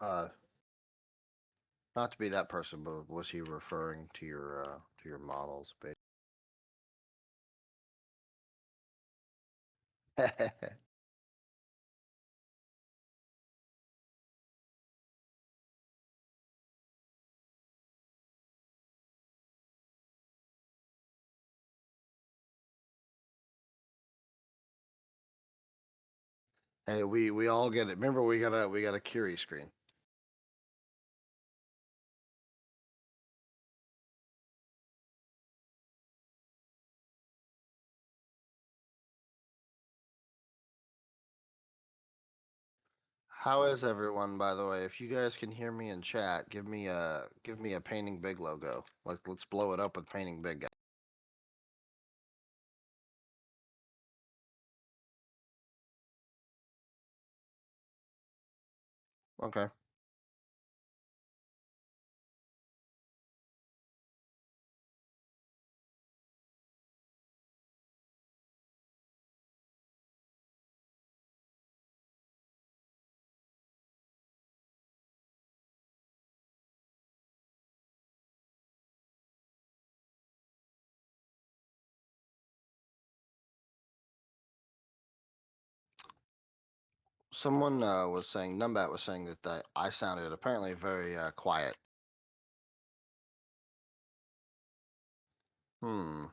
Uh, Not to be that person, but was he referring to your models, Hey, we all get it. Remember, we got a Curie screen. How is everyone, by the way? If you guys can hear me in chat, give me a painting big logo. Let's blow it up with painting big. Okay. Someone was saying, Numbat was saying that I sounded apparently very quiet. Hmm.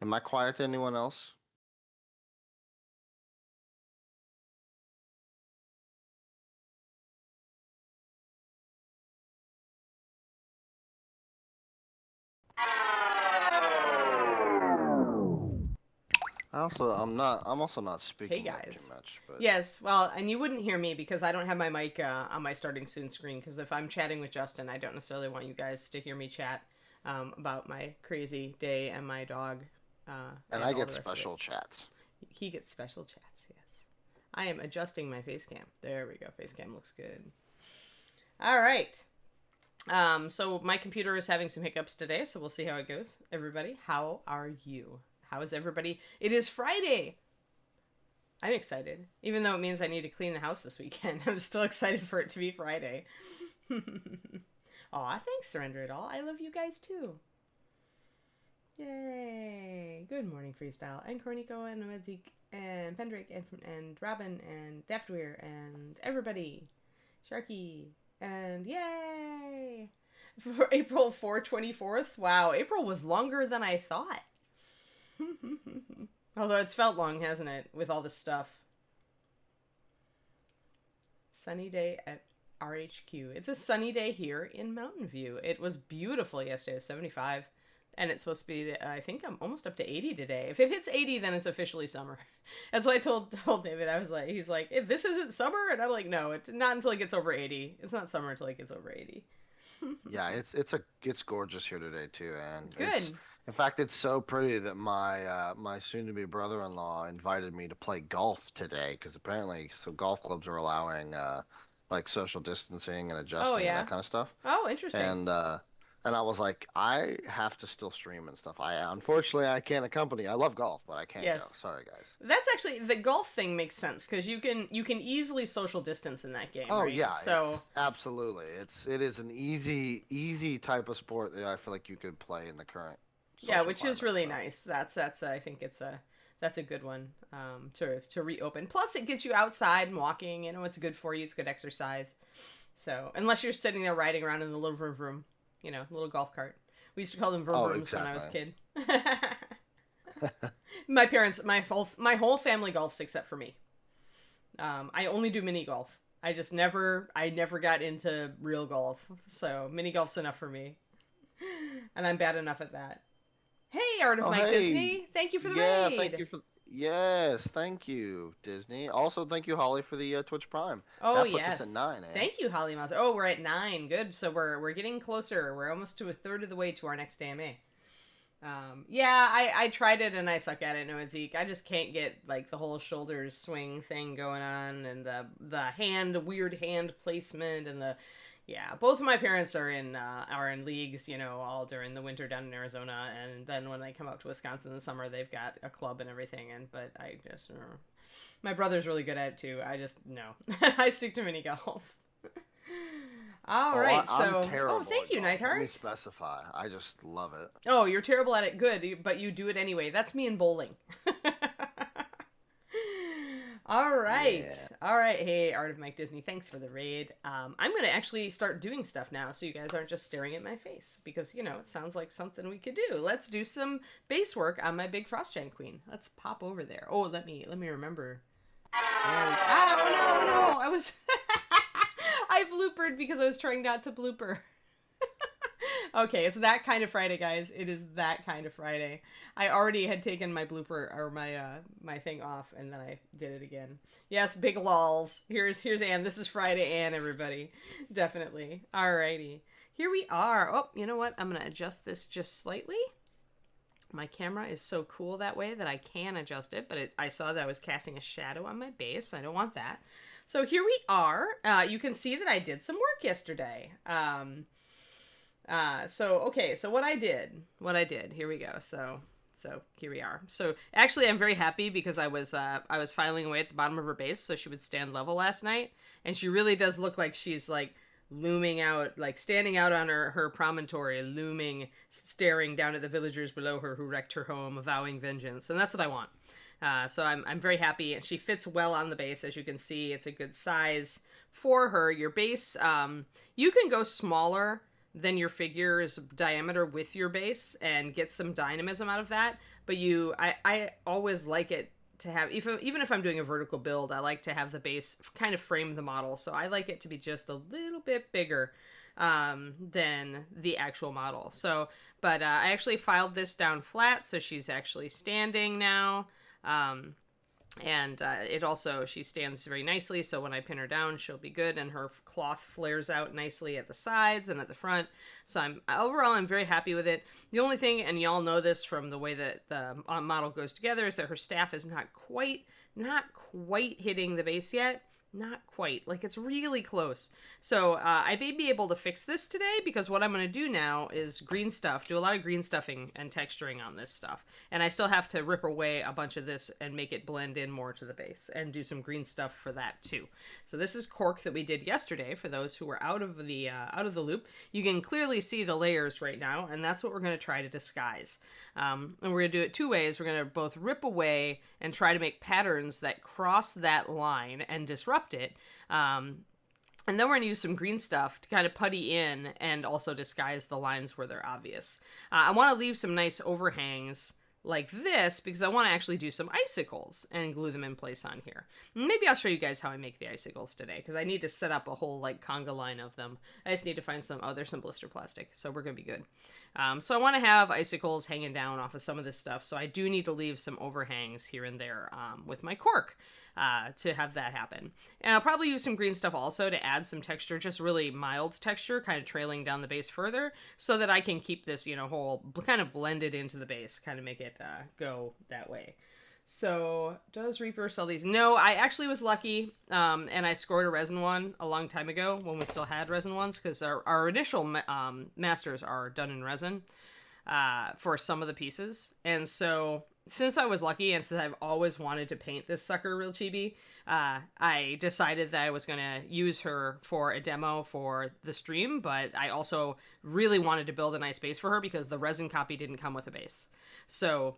Am I quiet to anyone else? I'm also not Hey speaking up too guys. much, but Yes, well, and you wouldn't hear me because I don't have my mic on my starting soon screen. Because if I'm chatting with Justin, I don't necessarily want you guys to hear me chat about my crazy day and my dog and and I all get the rest of it. special chats. He gets special chats, yes. I am adjusting my face cam. There we go. Face cam looks good. All right. So my computer is having some hiccups today, so we'll see how it goes. Everybody, how are you? How is everybody? It is Friday. I'm excited. Even though it means I need to clean the house this weekend, I'm still excited for it to be Friday. Aw, thanks, Surrender It All. I love you guys too. Yay! Good morning, Freestyle. And Cornico and Medzik and Pendrake and Robin and Daftweir and everybody. Sharky. And yay! For April 24th. Wow, April was longer than I thought. Although it's felt long, hasn't it? With all this stuff. Sunny day at RHQ. It's a sunny day here in Mountain View. It was beautiful yesterday. It was 75. And it's supposed to be, I think I'm almost up to 80 today. If it hits 80, then it's officially summer. That's what I told David. I was like, he's like, if this isn't summer? And I'm like, no, it's not until it gets over 80. It's not summer until it gets over 80. Yeah, it's gorgeous here today too, and it's Good. in fact it's so pretty that my soon-to-be brother-in-law invited me to play golf today because apparently so golf clubs are allowing like social distancing and Oh, adjusting and that yeah. kind of stuff. Oh, interesting. And I was like, I have to still stream and stuff. I unfortunately I can't accompany. I love golf, but I can't go. Yes. Sorry, guys. That's actually the golf thing makes sense because you can easily social distance in that game, Oh right? yeah, So it's absolutely. It is an easy type of sport that I feel like you could play in the current yeah, social which is climate. really So. nice. That's I think that's a good one to reopen. Plus, it gets you outside and walking. You know, it's good for you. It's good exercise. So unless you're sitting there riding around in the little vroom vroom, you know, little golf cart. We used to call them vroom Oh, vrooms when I was a exactly. kid. My parents, my whole family golfs except for me. I only do mini golf. I never got into real golf. So mini golf's enough for me, and I'm bad enough at that. Hey, Art of Oh, Mike hey. Disney, thank you for the Yeah, thank raid. you for. Yes, thank you, Disney. Also, thank you, Holly, for the Twitch Prime. Oh That puts us at yes, 9, eh? thank you, Holly Mouse. Oh, we're at 9. Good. So we're getting closer. We're almost to a third of the way to our next AMA. Yeah, I tried it and I suck at it. No, Zeke. I just can't get like the whole shoulders swing thing going on, and the weird hand placement, and the yeah. Both of my parents are in leagues, you know, all during the winter down in Arizona, and then when they come up to Wisconsin in the summer, they've got a club and everything. And but I just my brother's really good at it too. I just no, I stick to mini golf. All Oh, right, I'm so terrible thank at you, golf. Let me Nightheart. specify. I just love it. Oh, you're terrible at it. Good, but you do it anyway. That's me in bowling. All right. Yeah. All right. Hey, Art of Mike Disney, thanks for the raid. I'm going to actually start doing stuff now so you guys aren't just staring at my face because, it sounds like something we could do. Let's do some base work on my big Frost Giant Queen. Let's pop over there. Oh, let me remember. There we go. Oh, no, no. I was. I bloopered because I was trying not to blooper. Okay, it's that kind of Friday, guys. It is that kind of Friday. I already had taken my blooper or my thing off, and then I did it again. Yes, big lols. Here's Anne. This is Friday, Anne. Everybody, definitely. Alrighty, here we are. Oh, you know what? I'm gonna adjust this just slightly. My camera is so cool that way that I can adjust it, but I saw that I was casting a shadow on my base. I don't want that. So here we are. You can see that I did some work yesterday. So what I did, here we go. So here we are. So actually I'm very happy because I was filing away at the bottom of her base so she would stand level last night, and she really does look like she's like looming out, like standing out on her promontory, looming, staring down at the villagers below her who wrecked her home, vowing vengeance. And that's what I want. So I'm very happy. She fits well on the base, as you can see. It's a good size for her. Your base, you can go smaller than your figure's diameter with your base and get some dynamism out of that. But I always like it to have, even if I'm doing a vertical build, I like to have the base kind of frame the model. So I like it to be just a little bit bigger than the actual model. So, but I actually filed this down flat, so she's actually standing now. And it also, she stands very nicely, so when I pin her down, she'll be good, and her cloth flares out nicely at the sides and at the front. So overall, I'm very happy with it. The only thing, and y'all know this from the way that the model goes together, is that her staff is not quite hitting the base yet. Not quite. Like, it's really close. So I may be able to fix this today, because what I'm going to do now is green stuff, do a lot of green stuffing and texturing on this stuff. And I still have to rip away a bunch of this and make it blend in more to the base and do some green stuff for that too. So this is cork that we did yesterday for those who were out of the loop. You can clearly see the layers right now, and that's what we're going to try to disguise. And we're going to do it two ways. We're going to both rip away and try to make patterns that cross that line and disrupt it. And then we're going to use some green stuff to kind of putty in and also disguise the lines where they're obvious. I want to leave some nice overhangs like this because I want to actually do some icicles and glue them in place on here. Maybe I'll show you guys how I make the icicles today, because I need to set up a whole like conga line of them. I just need to find some, there's some blister plastic, so we're going to be good. So I want to have icicles hanging down off of some of this stuff, so I do need to leave some overhangs here and there with my cork to have that happen. And I'll probably use some green stuff also to add some texture, just really mild texture, kind of trailing down the base further, so that I can keep this, whole kind of blended into the base, kind of make it go that way. So, does Reaper sell these? No, I actually was lucky, and I scored a resin one a long time ago when we still had resin ones, because our initial masters are done in resin for some of the pieces. And so, since I was lucky, and since I've always wanted to paint this sucker real chibi, I decided that I was going to use her for a demo for the stream, but I also really wanted to build a nice base for her because the resin copy didn't come with a base. So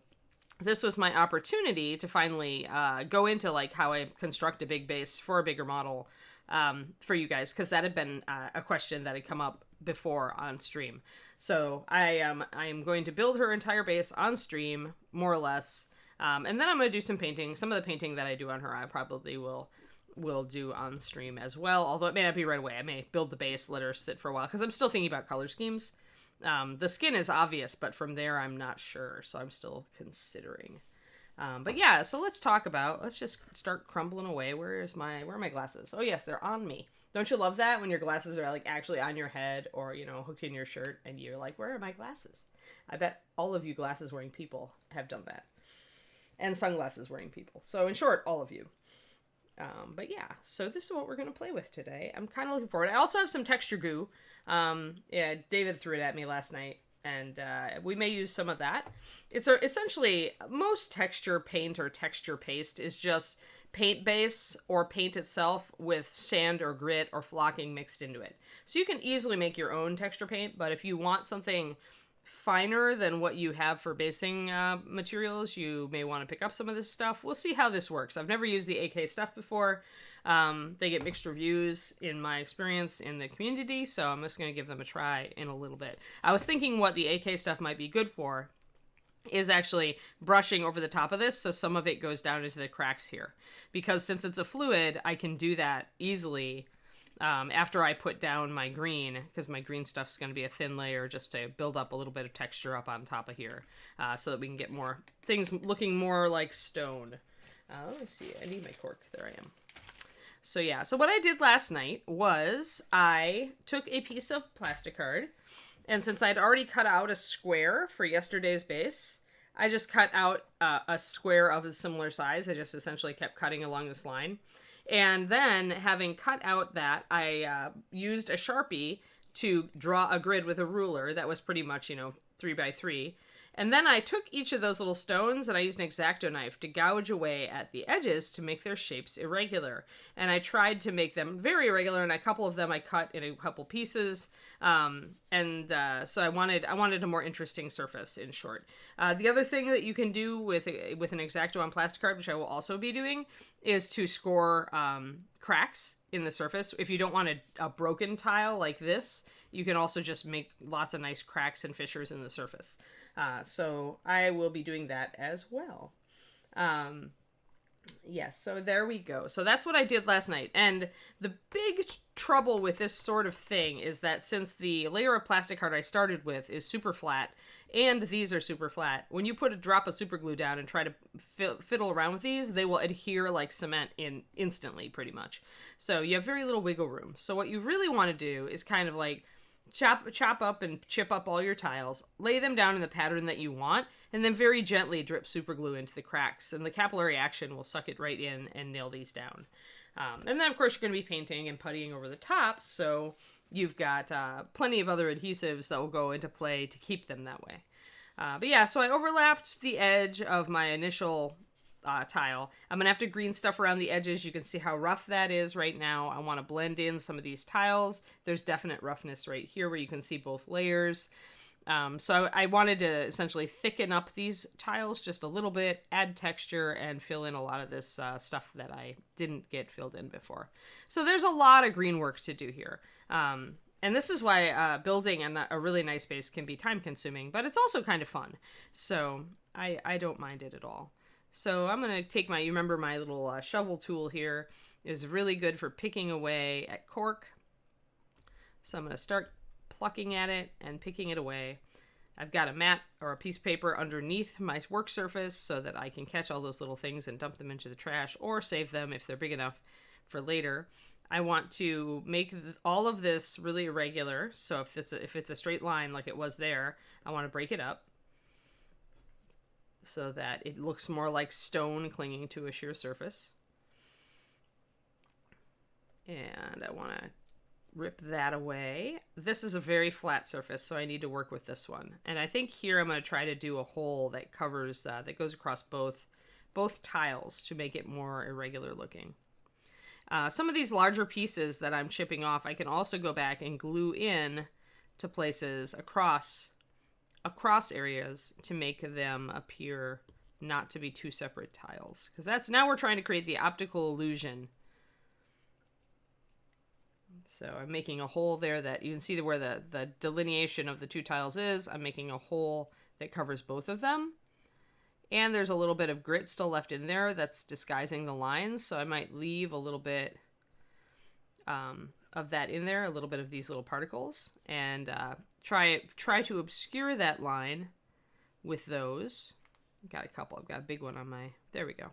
this was my opportunity to finally go into like how I construct a big base for a bigger model for you guys, because that had been a question that had come up before on stream. So I am going to build her entire base on stream, more or less, and then I'm going to do some painting. Some of the painting that I do on her, I probably will do on stream as well, although it may not be right away. I may build the base, let her sit for a while, because I'm still thinking about color schemes. The skin is obvious, but from there I'm not sure, so I'm still considering. But yeah, so let's just start crumbling away. Where are my glasses? Oh yes, they're on me. Don't you love that when your glasses are like actually on your head or, hooked in your shirt and you're like, where are my glasses? I bet all of you glasses wearing people have done that. And sunglasses wearing people. So in short, all of you. But yeah, so this is what we're going to play with today. I'm kind of looking forward. I also have some texture goo. Yeah, David threw it at me last night, and we may use some of that. It's essentially, most texture paint or texture paste is just paint base or paint itself with sand or grit or flocking mixed into it. So you can easily make your own texture paint, but if you want something finer than what you have for basing materials, you may want to pick up some of this stuff. We'll see how this works. I've never used the AK stuff before. They get mixed reviews in my experience in the community, so I'm just going to give them a try in a little bit. I was thinking what the AK stuff might be good for is actually brushing over the top of this so some of it goes down into the cracks here. Because since it's a fluid, I can do that easily after I put down my green, because my green stuff's going to be a thin layer just to build up a little bit of texture up on top of here so that we can get more things looking more like stone. Let me see. I need my cork. There I am. So yeah, so what I did last night was I took a piece of plastic card, and since I'd already cut out a square for yesterday's base, I just cut out a square of a similar size. I just essentially kept cutting along this line. And then, having cut out that, I used a Sharpie to draw a grid with a ruler that was pretty much, 3 by 3. And then I took each of those little stones and I used an X-Acto knife to gouge away at the edges to make their shapes irregular. And I tried to make them very irregular, and a couple of them I cut in a couple pieces. So I wanted a more interesting surface, in short. The other thing that you can do with an X-Acto on plastic card, which I will also be doing, is to score cracks in the surface. If you don't want a broken tile like this, you can also just make lots of nice cracks and fissures in the surface. So I will be doing that as well. Yes, so there we go. So that's what I did last night. And the big trouble with this sort of thing is that since the layer of plastic card I started with is super flat, and these are super flat, when you put a drop of super glue down and try to fiddle around with these, they will adhere like cement instantly, pretty much. So you have very little wiggle room. So what you really want to do is kind of like chop up and chip up all your tiles, lay them down in the pattern that you want, and then very gently drip super glue into the cracks, and the capillary action will suck it right in and nail these down. And then of course you're going to be painting and puttying over the top, so you've got plenty of other adhesives that will go into play to keep them that way. But yeah, so I overlapped the edge of my initial tile. I'm going to have to green stuff around the edges. You can see how rough that is right now. I want to blend in some of these tiles. There's definite roughness right here where you can see both layers. So I wanted to essentially thicken up these tiles just a little bit, add texture, and fill in a lot of this stuff that I didn't get filled in before. So there's a lot of green work to do here. And this is why building a really nice base can be time consuming, but it's also kind of fun. So I don't mind it at all. So I'm going to take you remember my little shovel tool here is really good for picking away at cork. So I'm going to start plucking at it and picking it away. I've got a mat or a piece of paper underneath my work surface so that I can catch all those little things and dump them into the trash or save them if they're big enough for later. I want to make all of this really irregular. So if it's a straight line like it was there, I want to break it up so that it looks more like stone clinging to a sheer surface. And I want to rip that away. This is a very flat surface, so I need to work with this one. And I think here I'm going to try to do a hole that covers, that goes across both tiles to make it more irregular looking. Some of these larger pieces that I'm chipping off, I can also go back and glue in to places across areas to make them appear not to be two separate tiles. Because now we're trying to create the optical illusion. So I'm making a hole there that you can see where the delineation of the two tiles is. I'm making a hole that covers both of them. And there's a little bit of grit still left in there that's disguising the lines. So I might leave a little bit of that in there, a little bit of these little particles, and try to obscure that line with those. Got a couple. I've got a big one on there we go.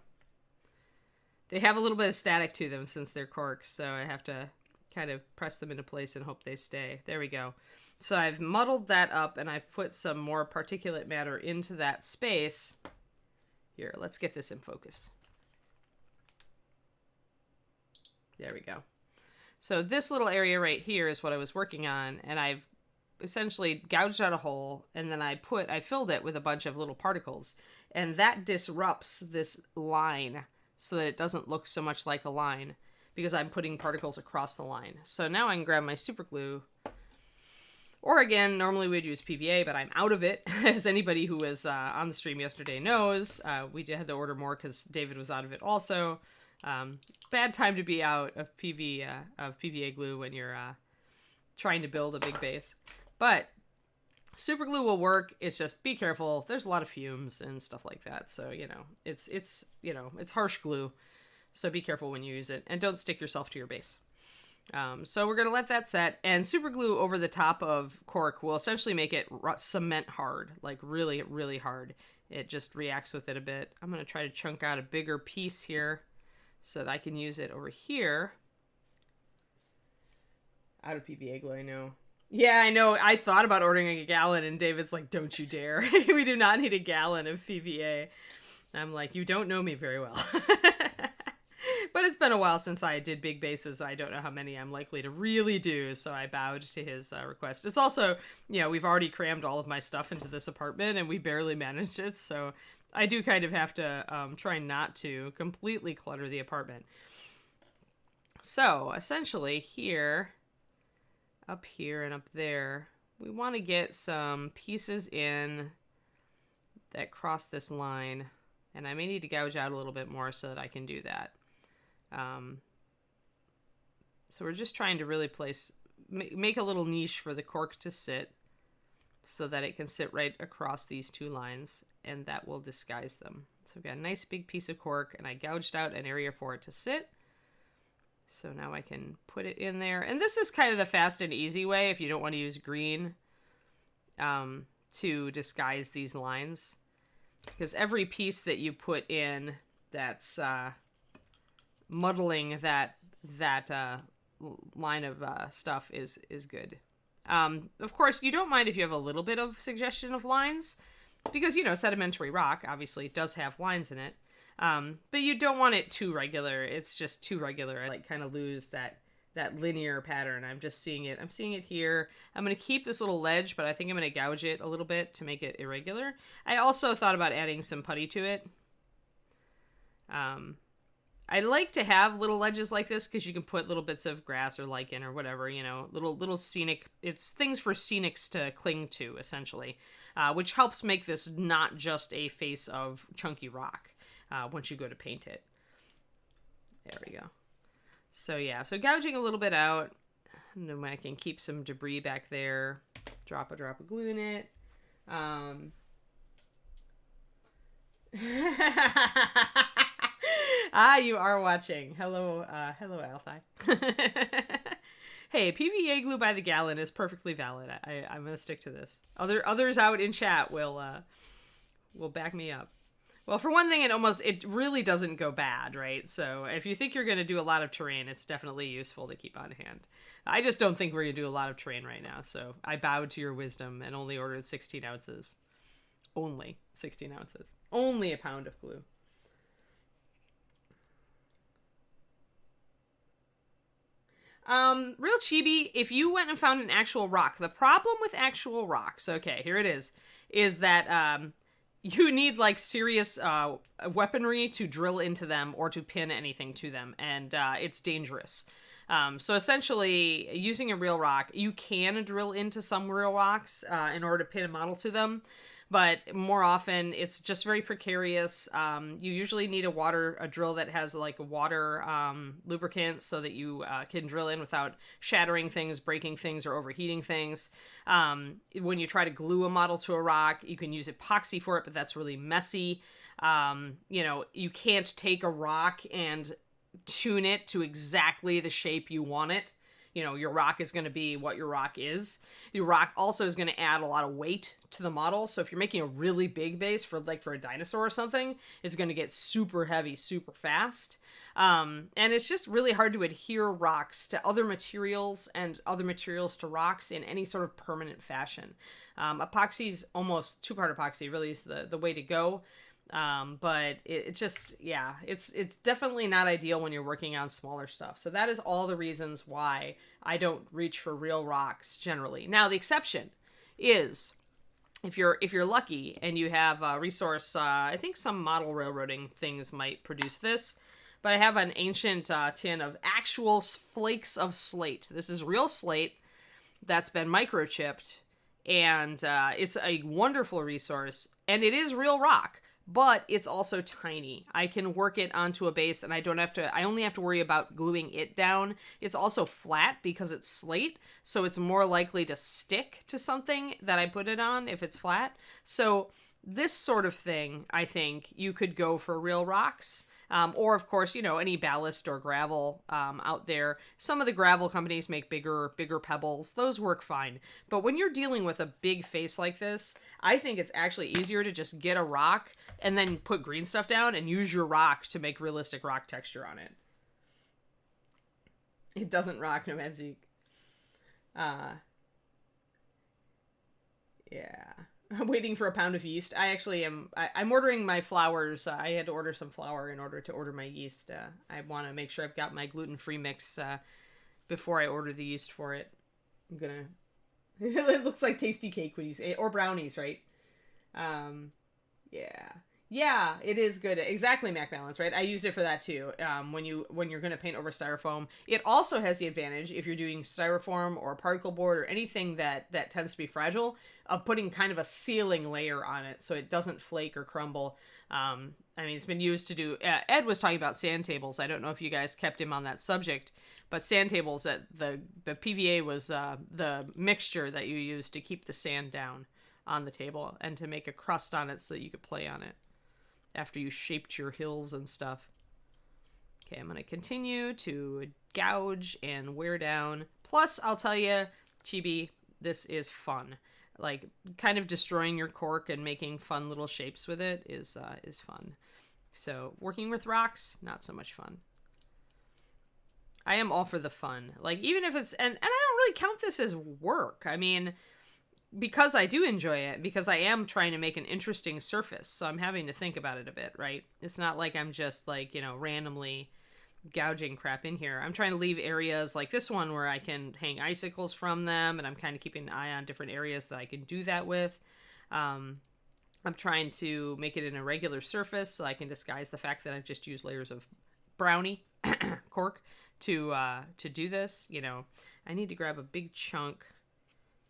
They have a little bit of static to them since they're corks, so I have to kind of press them into place and hope they stay. There we go. So I've muddled that up and I've put some more particulate matter into that space. Here, let's get this in focus. There we go. So this little area right here is what I was working on, and I've essentially gouged out a hole, and then I filled it with a bunch of little particles, and that disrupts this line so that it doesn't look so much like a line, because I'm putting particles across the line. So now I can grab my super glue. Or again, normally we'd use PVA, but I'm out of it. As anybody who was on the stream yesterday knows, we had to order more because David was out of it also. Bad time to be out of PVA glue when you're trying to build a big base. But super glue will work. It's just be careful. There's a lot of fumes and stuff like that. So, it's harsh glue. So be careful when you use it, and don't stick yourself to your base. So we're going to let that set, and super glue over the top of cork will essentially make it cement hard, like really, really hard. It just reacts with it a bit. I'm going to try to chunk out a bigger piece here so that I can use it over here. Out of PVA glue, I know. Yeah, I know. I thought about ordering a gallon, and David's like, don't you dare. We do not need a gallon of PVA. I'm like, you don't know me very well. But it's been a while since I did big bases. I don't know how many I'm likely to really do, so I bowed to his request. It's also, we've already crammed all of my stuff into this apartment, and we barely managed it, so I do kind of have to try not to completely clutter the apartment. So, essentially, here, up here, and up there, we want to get some pieces in that cross this line, and I may need to gouge out a little bit more so that I can do that. So we're just trying to really make a little niche for the cork to sit so that it can sit right across these two lines, and that will disguise them. So we've got a nice big piece of cork, and I gouged out an area for it to sit. So now I can put it in there. And this is kind of the fast and easy way if you don't want to use green to disguise these lines. Because every piece that you put in that's muddling that line of stuff is good. Of course, you don't mind if you have a little bit of suggestion of lines, because, sedimentary rock obviously does have lines in it. But you don't want it too regular. It's just too regular. I kind of lose that linear pattern. I'm just seeing it. I'm seeing it here. I'm going to keep this little ledge, but I think I'm going to gouge it a little bit to make it irregular. I also thought about adding some putty to it. I like to have little ledges like this because you can put little bits of grass or lichen or whatever, little scenic, it's things for scenics to cling to, essentially, which helps make this not just a face of chunky rock once you go to paint it. There we go. So so gouging a little bit out, and then I can keep some debris back there, drop a drop of glue in it. You are watching. Hello, Altai. Hey, PVA glue by the gallon is perfectly valid. I'm gonna stick to this. Others out in chat will back me up. Well, for one thing, it really doesn't go bad, right? So if you think you're gonna do a lot of terrain, it's definitely useful to keep on hand. I just don't think we're gonna do a lot of terrain right now, so I bowed to your wisdom and only ordered 16 ounces. Only 16 ounces. Only a pound of glue. Real chibi, if you went and found an actual rock, the problem with actual rocks, okay, here it is that, you need, serious, weaponry to drill into them or to pin anything to them, and, it's dangerous. So essentially, using a real rock, you can drill into some real rocks, in order to pin a model to them, but more often it's just very precarious. You usually need a drill that has a water lubricant so that you can drill in without shattering things, breaking things, or overheating things. When you try to glue a model to a rock, you can use epoxy for it, but that's really messy. You can't take a rock and tune it to exactly the shape you want it. Your rock is going to be what your rock is. Your rock also is going to add a lot of weight to the model. So if you're making a really big base for a dinosaur or something, it's going to get super heavy, super fast. And it's just really hard to adhere rocks to other materials and other materials to rocks in any sort of permanent fashion. Epoxy's almost two-part epoxy really is the way to go. But it's definitely not ideal when you're working on smaller stuff. So that is all the reasons why I don't reach for real rocks generally. Now, the exception is if you're lucky and you have a resource, I think some model railroading things might produce this. But I have an ancient tin of actual flakes of slate. This is real slate that's been microchipped, and it's a wonderful resource. And it is real rock, but it's also tiny. I can work it onto a base, and I only have to worry about gluing it down. It's also flat because it's slate, so it's more likely to stick to something that I put it on if it's flat. So this sort of thing, I think you could go for real rocks. Or, of course, any ballast or gravel out there. Some of the gravel companies make bigger pebbles. Those work fine. But when you're dealing with a big face like this, I think it's actually easier to just get a rock and then put green stuff down and use your rock to make realistic rock texture on it. It doesn't rock, no man Zeke. Yeah. I'm waiting for a pound of yeast. I actually am. I'm ordering my flours. I had to order some flour in order to order my yeast. I want to make sure I've got my gluten-free mix before I order the yeast for it. I'm gonna. It looks like tasty cake when you say, or brownies, right? Yeah. Yeah, it is good. Exactly, Mac Balance, right? I used it for that too. When you're going to paint over styrofoam, it also has the advantage if you're doing styrofoam or particle board or anything that tends to be fragile, of putting kind of a sealing layer on it so it doesn't flake or crumble. I mean, it's been used to do. Ed was talking about sand tables. I don't know if you guys kept him on that subject, but sand tables, that the PVA was the mixture that you use to keep the sand down on the table and to make a crust on it so that you could play on it after you shaped your hills and stuff. Okay, I'm going to continue to gouge and wear down. Plus, I'll tell you, Chibi, this is fun. Like, kind of destroying your cork and making fun little shapes with it is fun. So, working with rocks, not so much fun. I am all for the fun. Like, even if it's... And I don't really count this as work. I mean... because I do enjoy it, because I am trying to make an interesting surface, so I'm having to think about it a bit, right? It's not like I'm just, like, randomly gouging crap in here. I'm trying to leave areas like this one where I can hang icicles from them, and I'm kind of keeping an eye on different areas that I can do that with. I'm trying to make it an irregular surface so I can disguise the fact that I've just used layers of brownie cork to do this. I need to grab a big chunk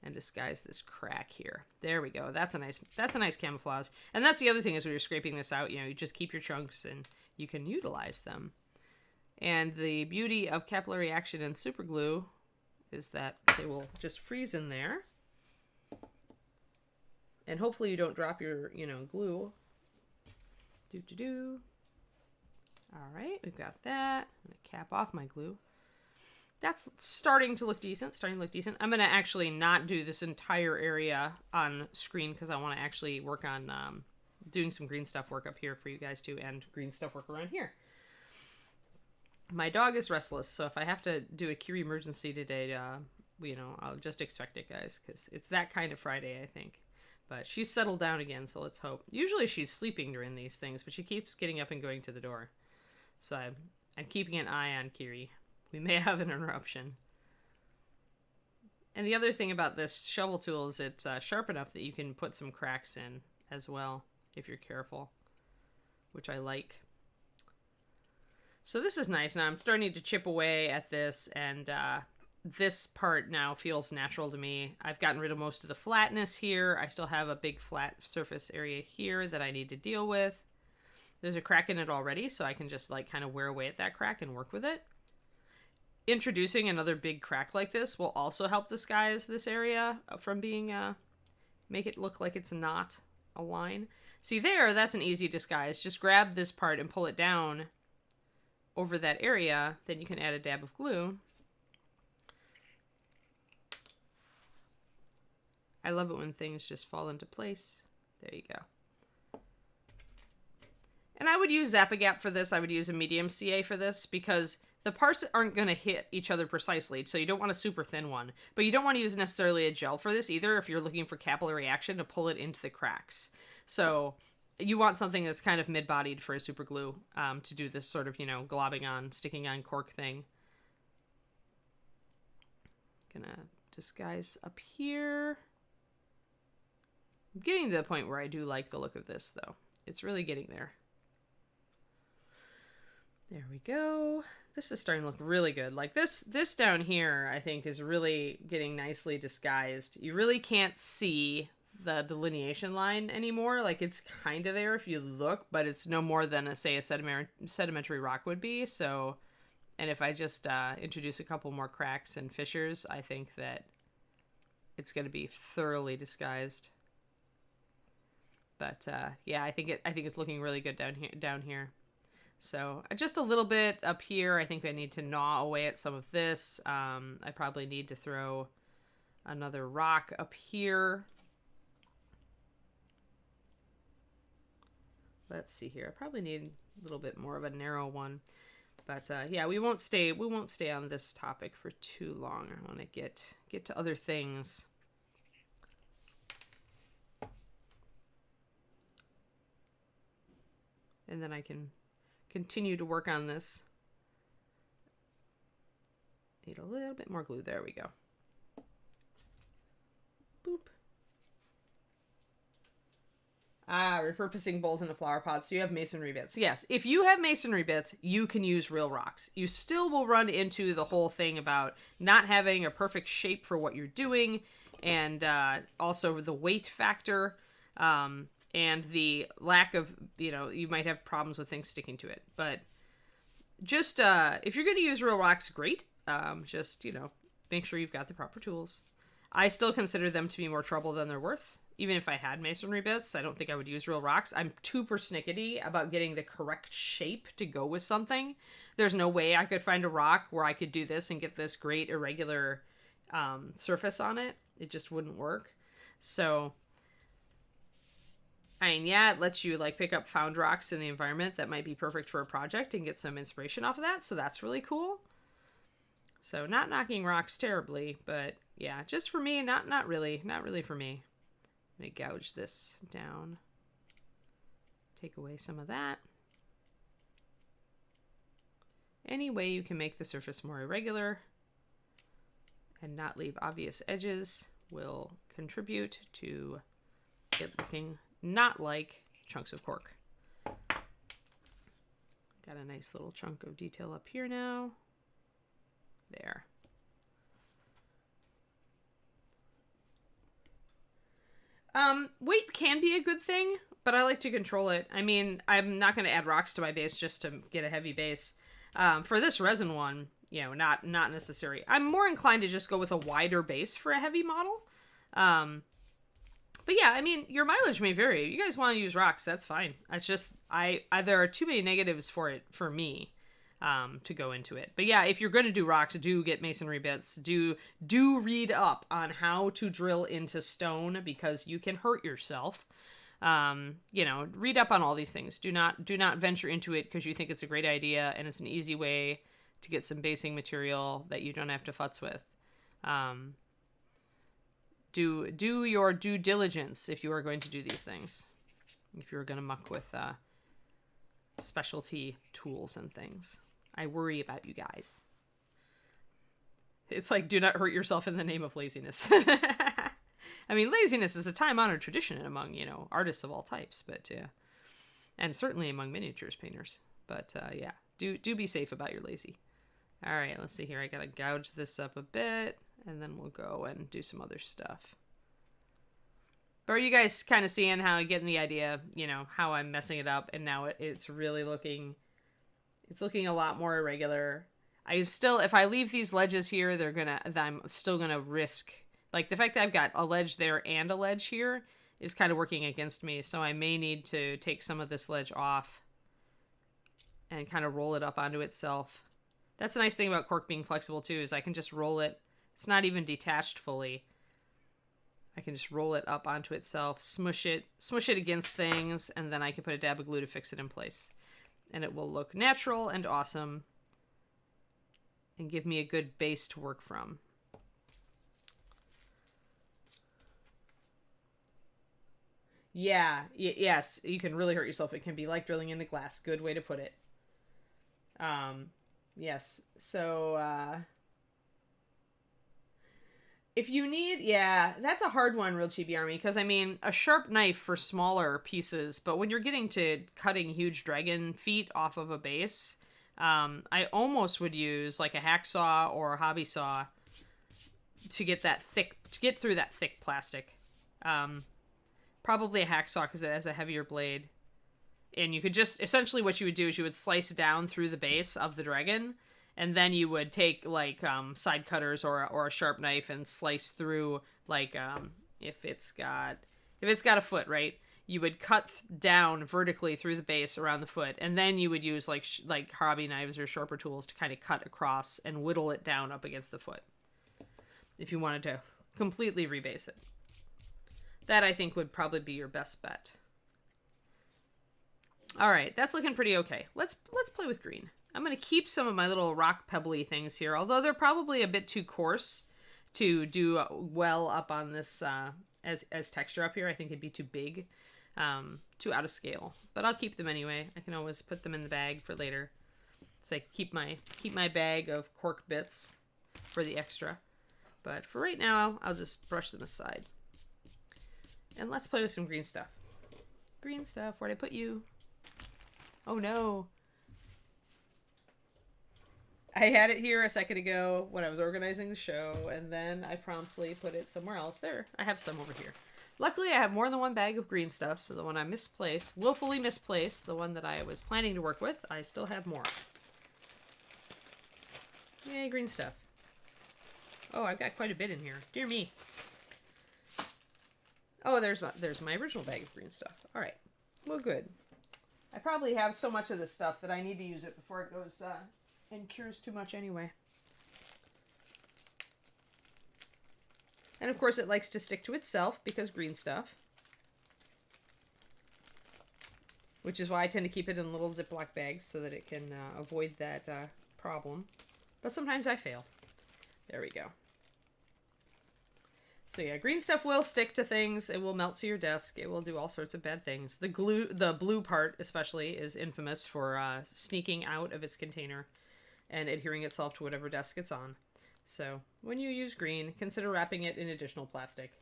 and disguise this crack here. There we go. That's a nice camouflage. And that's the other thing is when you're scraping this out, you just keep your chunks and you can utilize them. And the beauty of capillary action and super glue is that they will just freeze in there. And hopefully you don't drop your, glue. All right, we've got that. I'm going to cap off my glue. That's starting to look decent. I'm going to actually not do this entire area on screen because I want to actually work on doing some green stuff work up here for you guys too, and green stuff work around here. My dog is restless, so if I have to do a Kiri emergency today, I'll just expect it, guys, because it's that kind of Friday, I think. But she's settled down again, so let's hope. Usually she's sleeping during these things, but she keeps getting up and going to the door. So I'm keeping an eye on Kiri. We may have an interruption. And the other thing about this shovel tool is it's sharp enough that you can put some cracks in as well, if you're careful, which I like. So this is nice. Now I'm starting to chip away at this, and this part now feels natural to me. I've gotten rid of most of the flatness here. I still have a big flat surface area here that I need to deal with. There's a crack in it already, so I can just kind of wear away at that crack and work with it. Introducing another big crack like this will also help disguise this area from being, make it look like it's not a line. See there, that's an easy disguise. Just grab this part and pull it down over that area. Then you can add a dab of glue. I love it when things just fall into place. There you go. And I would use Zap-A-Gap for this. I would use a medium CA for this because the parts aren't going to hit each other precisely, so you don't want a super thin one. But you don't want to use necessarily a gel for this either if you're looking for capillary action to pull it into the cracks. So you want something that's kind of mid-bodied for a super glue to do this sort of, globbing on, sticking on cork thing. Gonna disguise up here. I'm getting to the point where I do like the look of this, though. It's really getting there. There we go. This is starting to look really good. Like this down here, I think, is really getting nicely disguised. You really can't see the delineation line anymore. Like, it's kind of there if you look, but it's no more than, say, a sedimentary rock would be. So, and if I just introduce a couple more cracks and fissures, I think that it's going to be thoroughly disguised. But yeah, I think it's looking really good down here. So just a little bit up here. I think I need to gnaw away at some of this. I probably need to throw another rock up here. Let's see here. I probably need a little bit more of a narrow one. But yeah, we won't stay on this topic for too long. I want to get to other things. And then I can continue to work on this. Need a little bit more glue. There we go. Boop. Repurposing bowls into flower pots. So you have masonry bits. Yes, if you have masonry bits, you can use real rocks. You still will run into the whole thing about not having a perfect shape for what you're doing, and also the weight factor, and the lack of, you might have problems with things sticking to it. But just, if you're going to use real rocks, great. Just, make sure you've got the proper tools. I still consider them to be more trouble than they're worth. Even if I had masonry bits, I don't think I would use real rocks. I'm too persnickety about getting the correct shape to go with something. There's no way I could find a rock where I could do this and get this great irregular surface on it. It just wouldn't work. So, I mean, yeah, it lets you pick up found rocks in the environment that might be perfect for a project and get some inspiration off of that. So that's really cool. So not knocking rocks terribly, but yeah, just for me, not really for me. I'm going to gouge this down. Take away some of that. Any way you can make the surface more irregular and not leave obvious edges will contribute to it looking not like chunks of cork. Got a nice little chunk of detail up here now. There. Weight can be a good thing, but I like to control it. I mean, I'm not going to add rocks to my base just to get a heavy base. For this resin one, not necessary. I'm more inclined to just go with a wider base for a heavy model. But yeah, I mean, your mileage may vary. You guys want to use rocks, that's fine. It's just, there are too many negatives for it, for me, to go into it. But yeah, if you're going to do rocks, do get masonry bits. Do read up on how to drill into stone, because you can hurt yourself. Read up on all these things. Do not venture into it because you think it's a great idea and it's an easy way to get some basing material that you don't have to futz with. Do your due diligence if you are going to do these things. If you're going to muck with specialty tools and things. I worry about you guys. It's like, do not hurt yourself in the name of laziness. I mean, laziness is a time-honored tradition among, artists of all types, but and certainly among miniatures painters. But yeah, do be safe about your lazy. All right, let's see here. I gotta gouge this up a bit, and then we'll go and do some other stuff. But are you guys kind of seeing how getting the idea, how I'm messing it up, and now it's really looking a lot more irregular. If I leave these ledges here, I'm still gonna risk, the fact that I've got a ledge there and a ledge here is kind of working against me, so I may need to take some of this ledge off and kind of roll it up onto itself. That's a nice thing about cork being flexible too, is I can just roll it. It's not even detached fully. I can just roll it up onto itself, smush it against things, and then I can put a dab of glue to fix it in place. And it will look natural and awesome and give me a good base to work from. Yeah, yes, you can really hurt yourself. It can be like drilling into glass. Good way to put it. Yes, so, If you need, yeah, that's a hard one, Real Chibi Army, because I mean, a sharp knife for smaller pieces, but when you're getting to cutting huge dragon feet off of a base, I almost would use like a hacksaw or a hobby saw to get that thick, to get through that thick plastic. Probably a hacksaw because it has a heavier blade. And you could just, essentially what you would do is you would slice down through the base of the dragon, and then you would take like side cutters or a sharp knife and slice through like if it's got a foot, right? You would cut down vertically through the base around the foot, and then you would use like hobby knives or sharper tools to kind of cut across and whittle it down up against the foot. If you wanted to completely rebase it, that I think would probably be your best bet. All right, that's looking pretty okay. Let's play with green. I'm going to keep some of my little rock pebbly things here, although they're probably a bit too coarse to do well up on this as texture up here. I think they'd be too big, too out of scale. But I'll keep them anyway. I can always put them in the bag for later. So I keep my bag of cork bits for the extra. But for right now, I'll just brush them aside. And let's play with some green stuff. Green stuff, where'd I put you? Oh no. I had it here a second ago when I was organizing the show, and then I promptly put it somewhere else. There, I have some over here. Luckily, I have more than one bag of green stuff, so the one I willfully misplaced, the one that I was planning to work with, I still have more. Yay, green stuff. Oh, I've got quite a bit in here. Dear me. Oh, there's my original bag of green stuff. All right. Well, good. I probably have so much of this stuff that I need to use it before it goes and cures too much anyway. And of course it likes to stick to itself because green stuff. Which is why I tend to keep it in little Ziploc bags so that it can avoid that problem. But sometimes I fail. There we go. So yeah, green stuff will stick to things. It will melt to your desk. It will do all sorts of bad things. The blue part especially is infamous for sneaking out of its container and adhering itself to whatever desk it's on. So when you use green, consider wrapping it in additional plastic.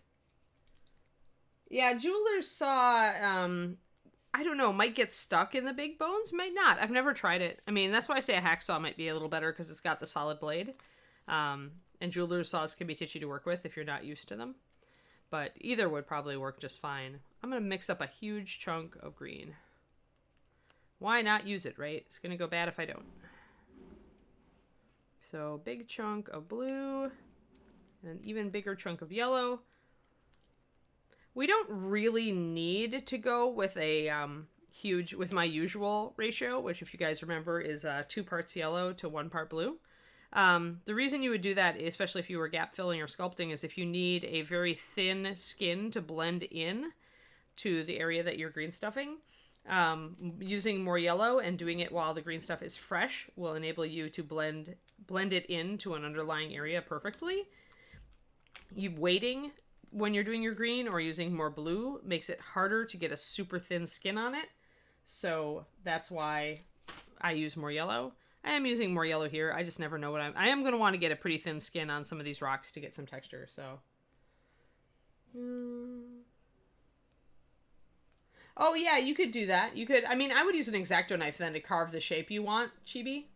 Yeah, jeweler's saw, I don't know, might get stuck in the big bones, might not. I've never tried it. I mean, that's why I say a hacksaw might be a little better because it's got the solid blade. And jeweler's saws can be titchy to work with if you're not used to them. But either would probably work just fine. I'm going to mix up a huge chunk of green. Why not use it, right? It's going to go bad if I don't. So, big chunk of blue. And an even bigger chunk of yellow. We don't really need to go with a with my usual ratio, which if you guys remember is 2 parts yellow to 1 part blue. The reason you would do that, especially if you were gap filling or sculpting, is if you need a very thin skin to blend in to the area that you're green stuffing. Using more yellow and doing it while the green stuff is fresh will enable you to blend it into an underlying area perfectly. You waiting when you're doing your green or using more blue makes it harder to get a super thin skin on it. So that's why I use more yellow. I am using more yellow here. I just never know what I am going to want to get a pretty thin skin on some of these rocks to get some texture, so. Oh, yeah, you could do that. You could, I mean, I would use an X-Acto knife then to carve the shape you want, Chibi.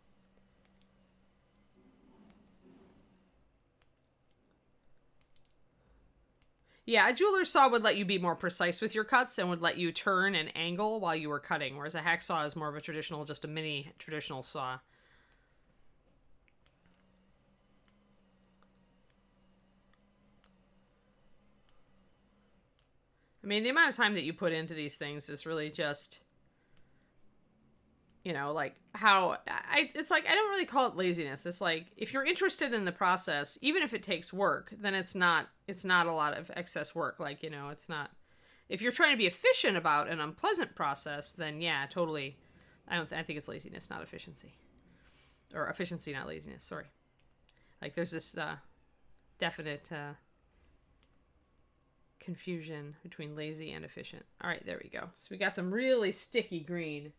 Yeah, a jeweler's saw would let you be more precise with your cuts and would let you turn and angle while you were cutting, whereas a hacksaw is more of a traditional, just a mini traditional saw. I mean, the amount of time that you put into these things is really just, you know, like how it's like, I don't really call it laziness. It's like, if you're interested in the process, even if it takes work, then it's not a lot of excess work. Like, you know, it's not, if you're trying to be efficient about an unpleasant process, then yeah, totally. I think it's laziness, not efficiency, or efficiency, not laziness. Sorry. Like there's this, definite, confusion between lazy and efficient. All right, there we go. So we got some really sticky green.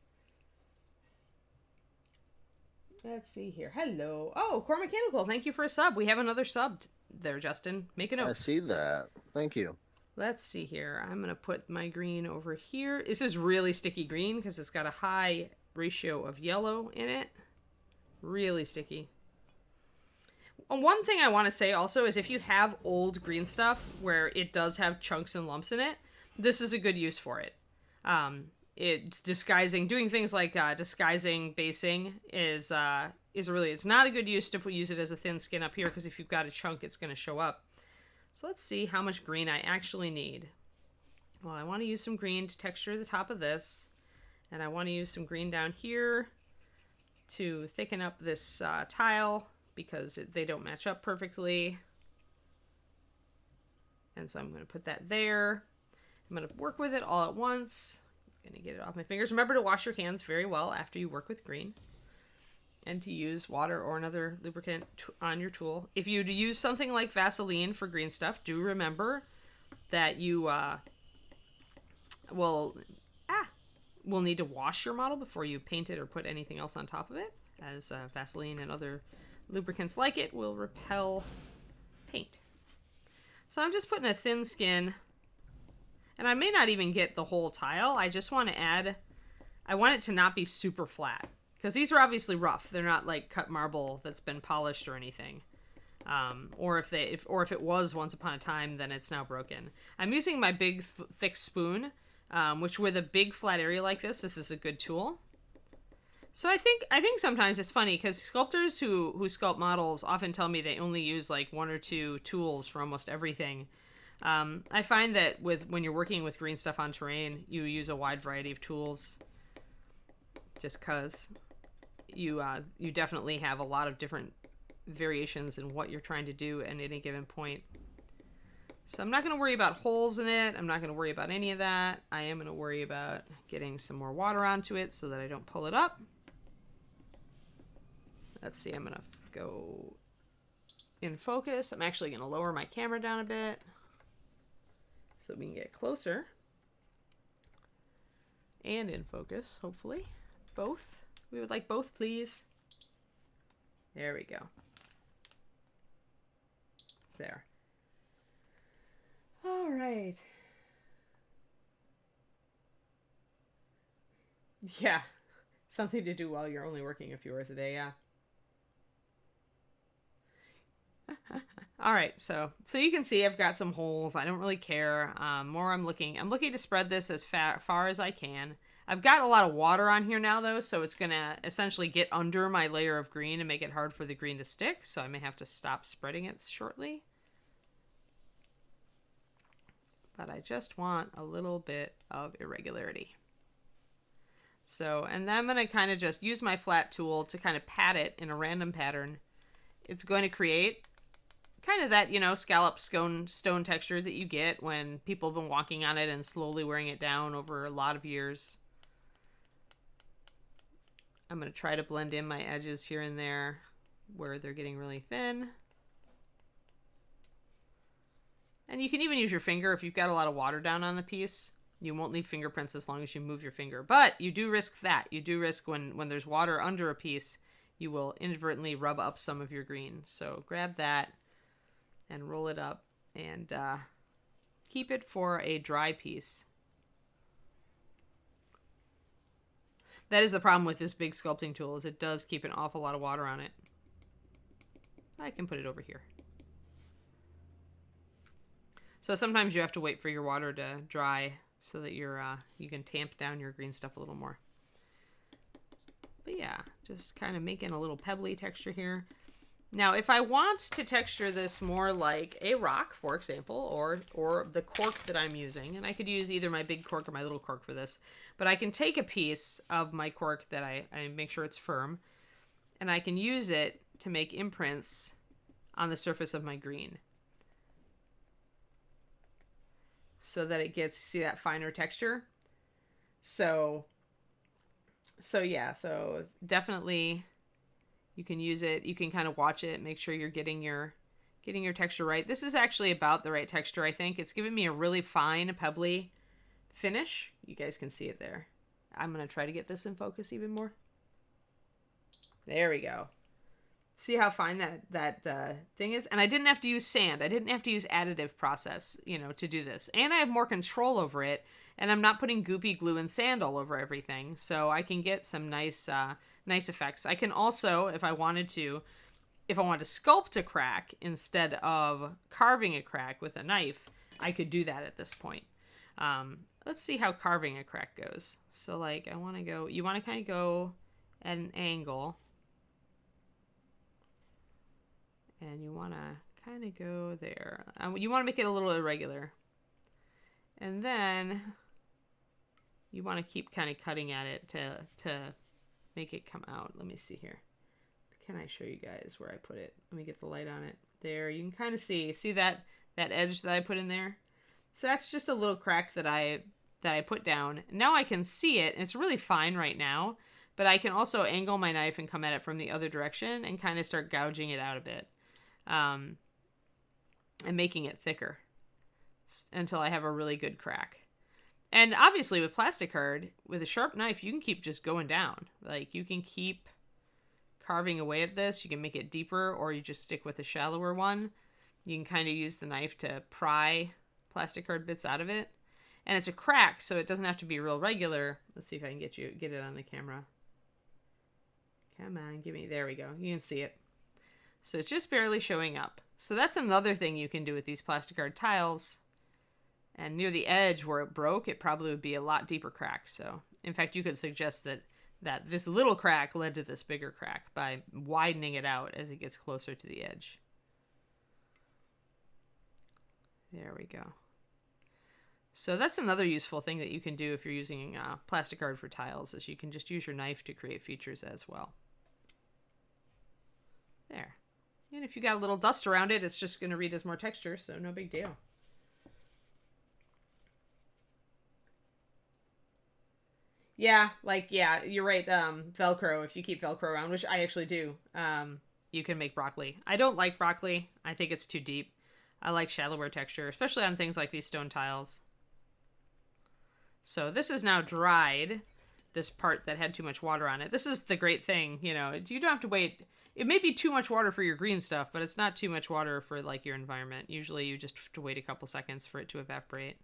Let's see here. Hello. Oh, Core Mechanical, thank you for a sub. We have another sub there, Justin. Make a I note. see that. Thank you. Let's see here. I'm going to put my green over here. This is really sticky green because it's got a high ratio of yellow in it. Really sticky. One thing I want to say also is if you have old green stuff where it does have chunks and lumps in it, this is a good use for it. It's disguising, doing things like disguising basing is really, it's not a good use to use it as a thin skin up here because if you've got a chunk, it's going to show up. So let's see how much green I actually need. Well, I want to use some green to texture the top of this, and I want to use some green down here to thicken up this tile because they don't match up perfectly. And so I'm going to put that there. I'm going to work with it all at once. I'm going to get it off my fingers. Remember to wash your hands very well after you work with green. And to use water or another lubricant on your tool. If you use something like Vaseline for green stuff, do remember that you will need to wash your model before you paint it or put anything else on top of it, as Vaseline and other lubricants like it will repel paint. So I'm just putting a thin skin, and I may not even get the whole tile. I just want to add, I want it to not be super flat. Because these are obviously rough. They're not like cut marble that's been polished or anything. Or if it was once upon a time, then it's now broken. I'm using my big thick spoon, which with a big flat area like this is a good tool. So I think sometimes it's funny because sculptors who sculpt models often tell me they only use like 1 or 2 tools for almost everything. I find that when you're working with green stuff on terrain, you use a wide variety of tools. Just because you definitely have a lot of different variations in what you're trying to do at any given point. So I'm not going to worry about holes in it. I'm not going to worry about any of that. I am going to worry about getting some more water onto it so that I don't pull it up. Let's see, I'm going to go in focus. I'm actually going to lower my camera down a bit so we can get closer. And in focus, hopefully. Both. We would like both, please. There we go. There. All right. Yeah. Something to do while you're only working a few hours a day, yeah. All right, so you can see I've got some holes. I don't really care. I'm looking to spread this as far as I can. I've got a lot of water on here now, though, so it's going to essentially get under my layer of green and make it hard for the green to stick, so I may have to stop spreading it shortly. But I just want a little bit of irregularity. So, and then I'm going to kind of just use my flat tool to kind of pat it in a random pattern. It's going to create kind of that, scallop stone texture that you get when people have been walking on it and slowly wearing it down over a lot of years. I'm going to try to blend in my edges here and there where they're getting really thin. And you can even use your finger if you've got a lot of water down on the piece. You won't leave fingerprints as long as you move your finger. But you do risk that. You do risk when there's water under a piece, you will inadvertently rub up some of your green. So grab that and roll it up and keep it for a dry piece. That is the problem with this big sculpting tool, is it does keep an awful lot of water on it. I can put it over here. So sometimes you have to wait for your water to dry so that you can tamp down your green stuff a little more. But yeah, just kind of making a little pebbly texture here. Now, if I want to texture this more like a rock, for example, or the cork that I'm using, and I could use either my big cork or my little cork for this, but I can take a piece of my cork that I make sure it's firm, and I can use it to make imprints on the surface of my green. So that it gets, see that finer texture? So yeah, so definitely you can use it. You can kind of watch it, make sure you're getting your texture right. This is actually about the right texture, I think. It's giving me a really fine, pebbly finish. You guys can see it there. I'm going to try to get this in focus even more. There we go. See how fine that thing is? And I didn't have to use sand. I didn't have to use additive process, to do this. And I have more control over it. And I'm not putting goopy glue and sand all over everything. So I can get some nice effects. I can also, if I wanted to sculpt a crack instead of carving a crack with a knife, I could do that at this point. Let's see how carving a crack goes. So like you want to kind of go at an angle. And you want to kind of go there. You want to make it a little irregular. And then you want to keep kind of cutting at it to make it come out. Let me see here. Can I show you guys where I put it? Let me get the light on it. There, you can kind of see that edge that I put in there? So that's just a little crack that I put down. Now I can see it. It's really fine right now, but I can also angle my knife and come at it from the other direction and kind of start gouging it out a bit. And making it thicker until I have a really good crack. And obviously with plastic card, with a sharp knife, you can keep just going down. Like you can keep carving away at this. You can make it deeper, or you just stick with a shallower one. You can kind of use the knife to pry plastic card bits out of it. And it's a crack, so it doesn't have to be real regular. Let's see if I can get it on the camera. Come on, there we go. You can see it. So it's just barely showing up. So that's another thing you can do with these plastic card tiles. And near the edge where it broke, it probably would be a lot deeper crack. So in fact, you could suggest that this little crack led to this bigger crack by widening it out as it gets closer to the edge. There we go. So that's another useful thing that you can do if you're using plastic card for tiles, is you can just use your knife to create features as well. There. And if you got a little dust around it, it's just going to read as more texture, so no big deal. Yeah, you're right. Velcro, if you keep Velcro around, which I actually do, you can make broccoli. I don't like broccoli. I think it's too deep. I like shallower texture, especially on things like these stone tiles. So this is now dried, this part that had too much water on it. This is the great thing, you don't have to wait. It may be too much water for your green stuff, but it's not too much water for like your environment. Usually you just have to wait a couple seconds for it to evaporate.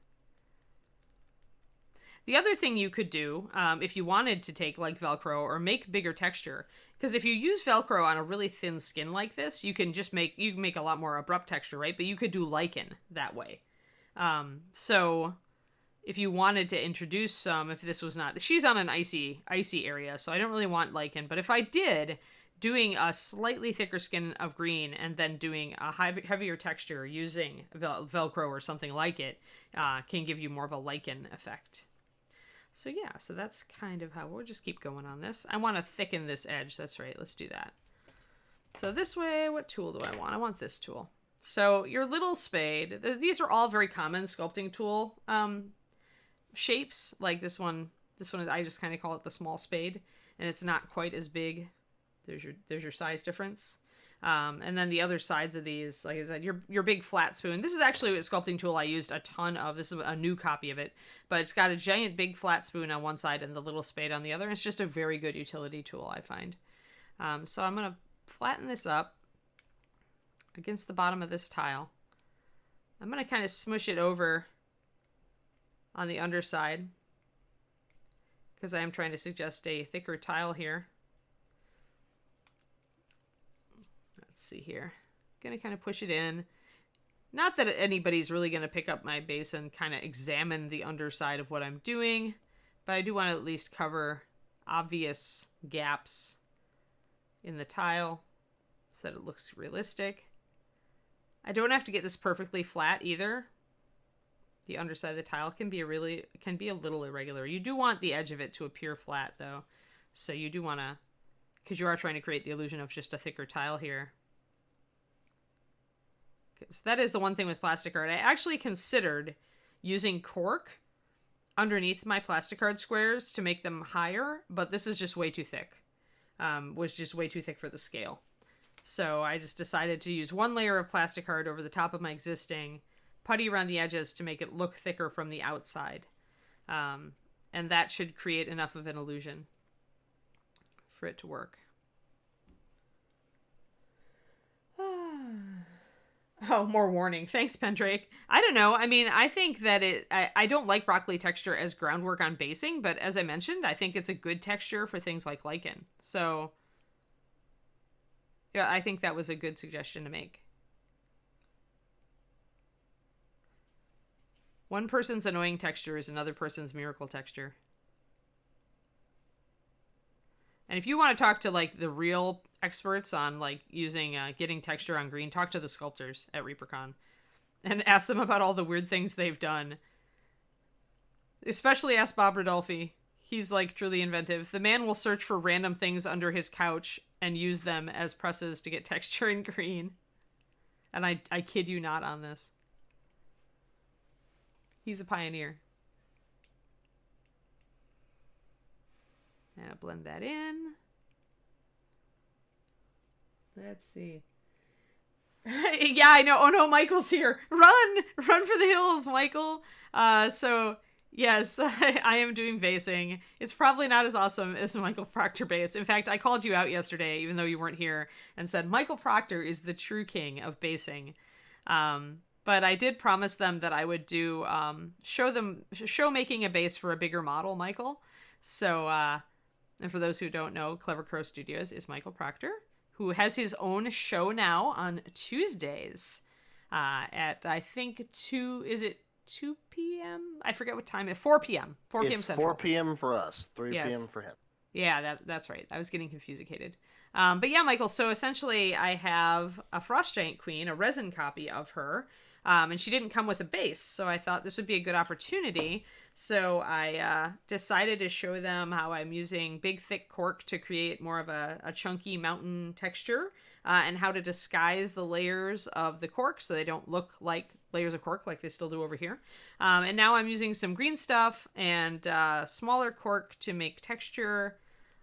The other thing you could do, if you wanted to take like Velcro or make bigger texture, because if you use Velcro on a really thin skin like this, you can make a lot more abrupt texture, right? But you could do lichen that way. So if you wanted to introduce some, if this was not, she's on an icy area, so I don't really want lichen. But if I did, doing a slightly thicker skin of green and then doing a heavier texture using Velcro or something like it can give you more of a lichen effect. So yeah, so that's kind of how we'll just keep going on this. I want to thicken this edge. That's right. Let's do that. So this way, what tool do I want? I want this tool. So your little spade, these are all very common sculpting tool shapes. Like this one is, I just kind of call it the small spade, and it's not quite as big. There's your size difference. And then the other sides of these, like I said, your big flat spoon. This is actually a sculpting tool I used a ton of. This is a new copy of it, but it's got a giant big flat spoon on one side and the little spade on the other. It's just a very good utility tool, I find. So I'm going to flatten this up against the bottom of this tile. I'm going to kind of smush it over on the underside because I am trying to suggest a thicker tile here. Let's see here. I'm going to kind of push it in. Not that anybody's really going to pick up my base and kind of examine the underside of what I'm doing, but I do want to at least cover obvious gaps in the tile so that it looks realistic. I don't have to get this perfectly flat either. The underside of the tile can be a little irregular. You do want the edge of it to appear flat though. So you do want to, because you are trying to create the illusion of just a thicker tile here. Because that is the one thing with plastic art. I actually considered using cork underneath my plastic card squares to make them higher, but this is just way too thick. Was just way too thick for the scale. So I just decided to use one layer of plastic card over the top of my existing, putty around the edges to make it look thicker from the outside. And that should create enough of an illusion for it to work. Oh, more warning. Thanks, Pendrake. I don't know. I mean, I think that I don't like broccoli texture as groundwork on basing, but as I mentioned, I think it's a good texture for things like lichen. So, yeah, I think that was a good suggestion to make. One person's annoying texture is another person's miracle texture. And if you want to talk to like the real experts on like using getting texture on green, talk to the sculptors at ReaperCon and ask them about all the weird things they've done. Especially ask Bob Rodolfi. He's like truly inventive. The man will search for random things under his couch and use them as presses to get texture in green. And I kid you not on this. He's a pioneer. And I'll blend that in. Let's see. Yeah, I know. Oh no, Michael's here. Run! Run for the hills, Michael. So, yes, I am doing basing. It's probably not as awesome as Michael Proctor base. In fact, I called you out yesterday, even though you weren't here, and said Michael Proctor is the true king of basing. But I did promise them that I would do show making a base for a bigger model, Michael. So, and for those who don't know, Clever Crow Studios is Michael Proctor, who has his own show now on Tuesdays at, I think, 2 p.m.? I forget what time. 4 p.m. 4 p.m. Central. 4 p.m. for us, 3 p.m. for him. Yeah, that's right. I was getting confusicated. But yeah, Michael, so essentially I have a Frost Giant Queen, a resin copy of her, and she didn't come with a base, so I thought this would be a good opportunity. So I decided to show them how I'm using big, thick cork to create more of a chunky mountain texture, and how to disguise the layers of the cork so they don't look like layers of cork like they still do over here. And now I'm using some green stuff and smaller cork to make texture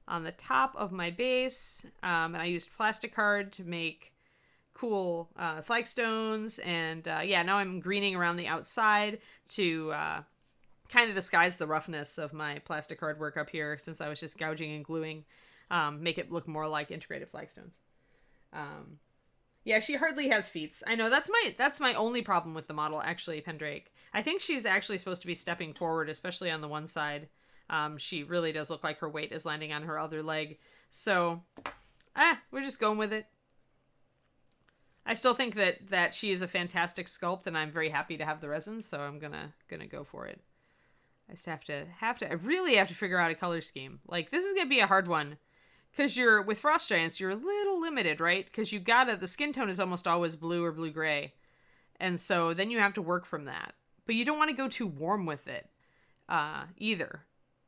on the top of my base. And I used plasticard to make cool flagstones. And yeah, now I'm greening around the outside to kind of disguise the roughness of my plasticard work up here, since I was just gouging and gluing, make it look more like integrated flagstones. Yeah, she hardly has feet. I know that's my only problem with the model, actually, Pendrake. I think she's actually supposed to be stepping forward, especially on the one side. She really does look like her weight is landing on her other leg. So, we're just going with it. I still think that she is a fantastic sculpt, and I'm very happy to have the resin, so I'm gonna go for it. I just I really have to figure out a color scheme. Like, this is gonna be a hard one. Because with Frost Giants, you're a little limited, right? Because the skin tone is almost always blue or blue-gray. And so then you have to work from that. But you don't want to go too warm with it either,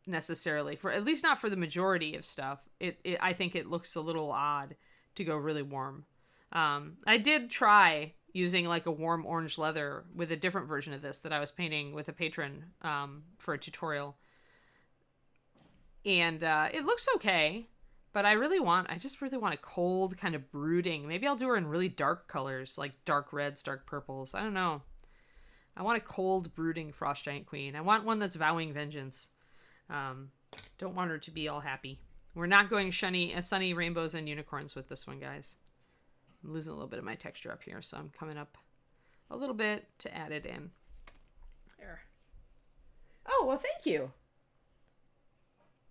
necessarily. At least not for the majority of stuff. I think it looks a little odd to go really warm. I did try using like a warm orange leather with a different version of this that I was painting with a patron for a tutorial. And it looks okay. But I just really want a cold, kind of brooding. Maybe I'll do her in really dark colors, like dark reds, dark purples. I don't know. I want a cold, brooding Frost Giant Queen. I want one that's vowing vengeance. Don't want her to be all happy. We're not going sunny rainbows and unicorns with this one, guys. I'm losing a little bit of my texture up here, so I'm coming up a little bit to add it in. There. Oh, well, thank you.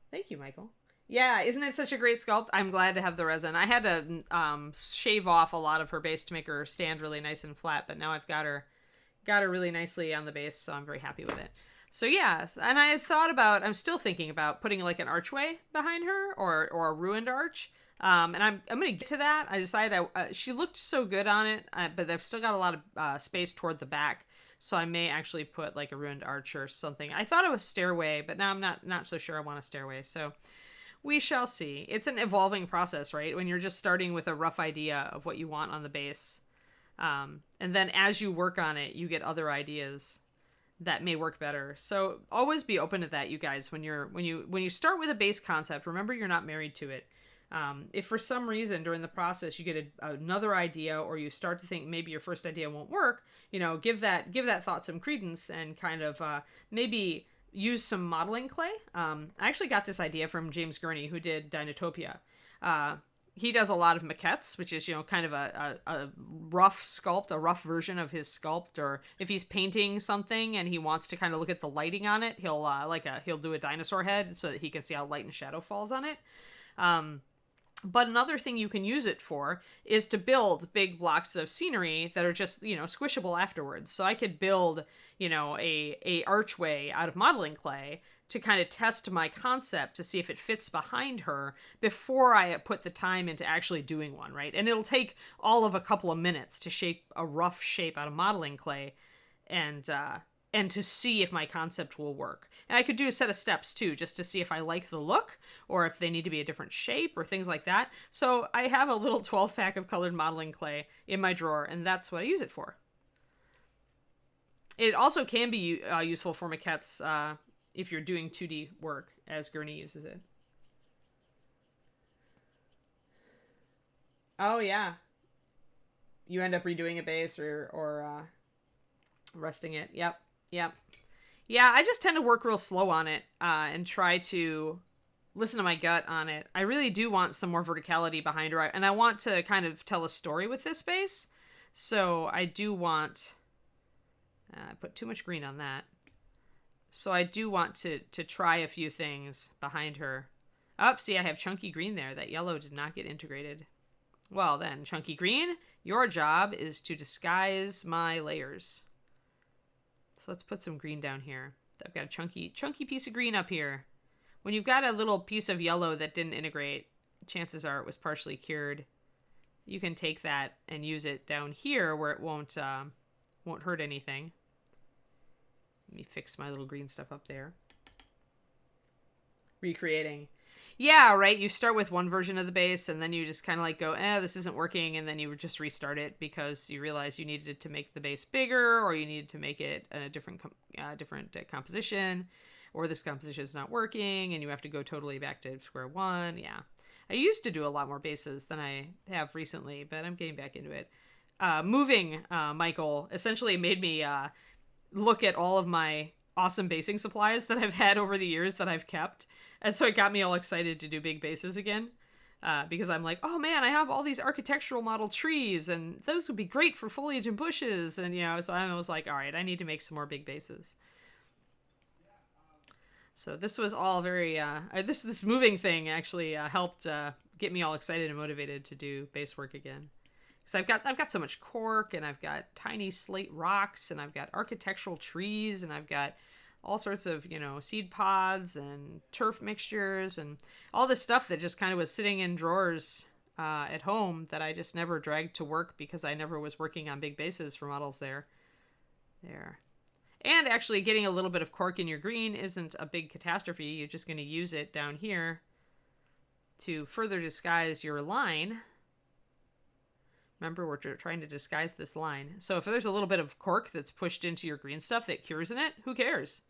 Thank you, Michael. Yeah, isn't it such a great sculpt? I'm glad to have the resin. I had to shave off a lot of her base to make her stand really nice and flat, but now I've got her really nicely on the base, so I'm very happy with it. So yes, and I'm still thinking about putting like an archway behind her or a ruined arch. And I'm going to get to that. I decided she looked so good on it, but I've still got a lot of space toward the back. So I may actually put like a ruined arch or something. I thought it was stairway, but now I'm not so sure I want a stairway. So we shall see. It's an evolving process, right? When you're just starting with a rough idea of what you want on the base. And then as you work on it, you get other ideas that may work better. So always be open to that, you guys. When you start with a base concept, remember you're not married to it. If for some reason during the process you get another idea, or you start to think maybe your first idea won't work, give that thought some credence and kind of maybe use some modeling clay. I actually got this idea from James Gurney, who did Dinotopia. he does a lot of maquettes, which is, kind of a rough sculpt, a rough version of his sculpt. Or if he's painting something and he wants to kind of look at the lighting on it, he'll do a dinosaur head so that he can see how light and shadow falls on it. But another thing you can use it for is to build big blocks of scenery that are just, squishable afterwards. So I could build, a archway out of modeling clay to kind of test my concept to see if it fits behind her before I put the time into actually doing one, right? And it'll take all of a couple of minutes to shape a rough shape out of modeling clay and to see if my concept will work. And I could do a set of steps too, just to see if I like the look or if they need to be a different shape or things like that. So I have a little 12-pack of colored modeling clay in my drawer, and that's what I use it for. It also can be useful for maquettes if you're doing 2D work, as Gurney uses it. Oh, yeah. You end up redoing a base or resting it. Yep. Yeah, I just tend to work real slow on it and try to listen to my gut on it. I really do want some more verticality behind her, and I want to kind of tell a story with this base. So I do want... I put too much green on that. So I do want to try a few things behind her. Oh, see, I have chunky green there. That yellow did not get integrated. Well then, chunky green, your job is to disguise my layers. So let's put some green down here. I've got a chunky piece of green up here. When you've got a little piece of yellow that didn't integrate, chances are it was partially cured. You can take that and use it down here where it won't hurt anything. Let me fix my little green stuff up there. Recreating. Yeah, right. You start with one version of the base and then you just kind of like go, this isn't working. And then you would just restart it because you realize you needed to make the base bigger or you needed to make it a different composition, or this composition is not working and you have to go totally back to square one. Yeah. I used to do a lot more bases than I have recently, but I'm getting back into it. Moving Michael essentially made me look at all of my awesome basing supplies that I've had over the years that I've kept. And so it got me all excited to do big bases again. Because I'm like, oh man, I have all these architectural model trees and those would be great for foliage and bushes. And, so I was like, all right, I need to make some more big bases. So this was all very, this moving thing actually helped get me all excited and motivated to do base work again. Because I've got so much cork, and I've got tiny slate rocks, and I've got architectural trees, and I've got all sorts of, seed pods and turf mixtures and all this stuff that just kind of was sitting in drawers at home that I just never dragged to work because I never was working on big bases for models there. And actually getting a little bit of cork in your green isn't a big catastrophe. You're just going to use it down here to further disguise your line. Remember, we're trying to disguise this line. So if there's a little bit of cork that's pushed into your green stuff that cures in it, who cares?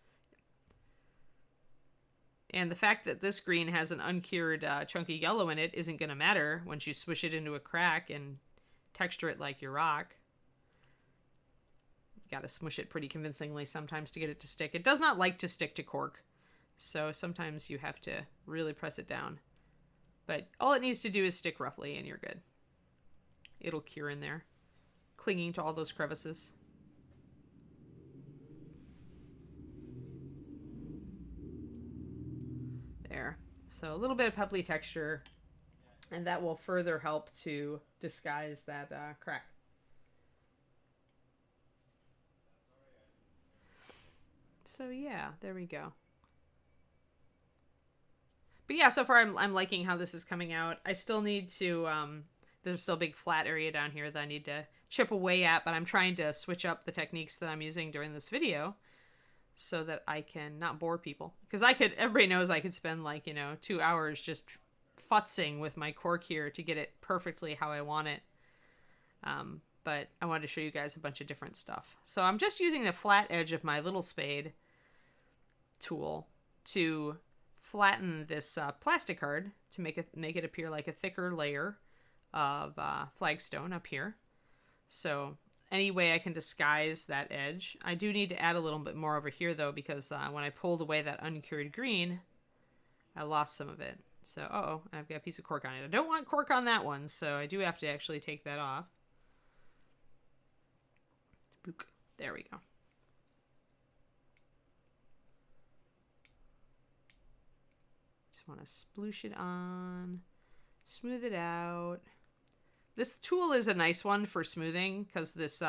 And the fact that this green has an uncured chunky yellow in it isn't going to matter once you swish it into a crack and texture it like your rock. You got to smush it pretty convincingly sometimes to get it to stick. It does not like to stick to cork, so sometimes you have to really press it down. But all it needs to do is stick roughly and you're good. It'll cure in there, clinging to all those crevices. There. So a little bit of pebbly texture, and that will further help to disguise that crack. So yeah, there we go. But yeah, so far I'm liking how this is coming out. I still need to... There's still a big flat area down here that I need to chip away at, but I'm trying to switch up the techniques that I'm using during this video so that I can not bore people. Because everybody knows I could spend 2 hours just futzing with my cork here to get it perfectly how I want it. But I wanted to show you guys a bunch of different stuff. So I'm just using the flat edge of my little spade tool to flatten this plastic card to make it appear like a thicker layer of flagstone up here. So any way I can disguise that edge. I do need to add a little bit more over here though, because when I pulled away that uncured green, I lost some of it. So, uh-oh, I've got a piece of cork on it. I don't want cork on that one, so I do have to actually take that off. Book. There we go. Just want to sploosh it on, smooth it out. This tool is a nice one for smoothing because this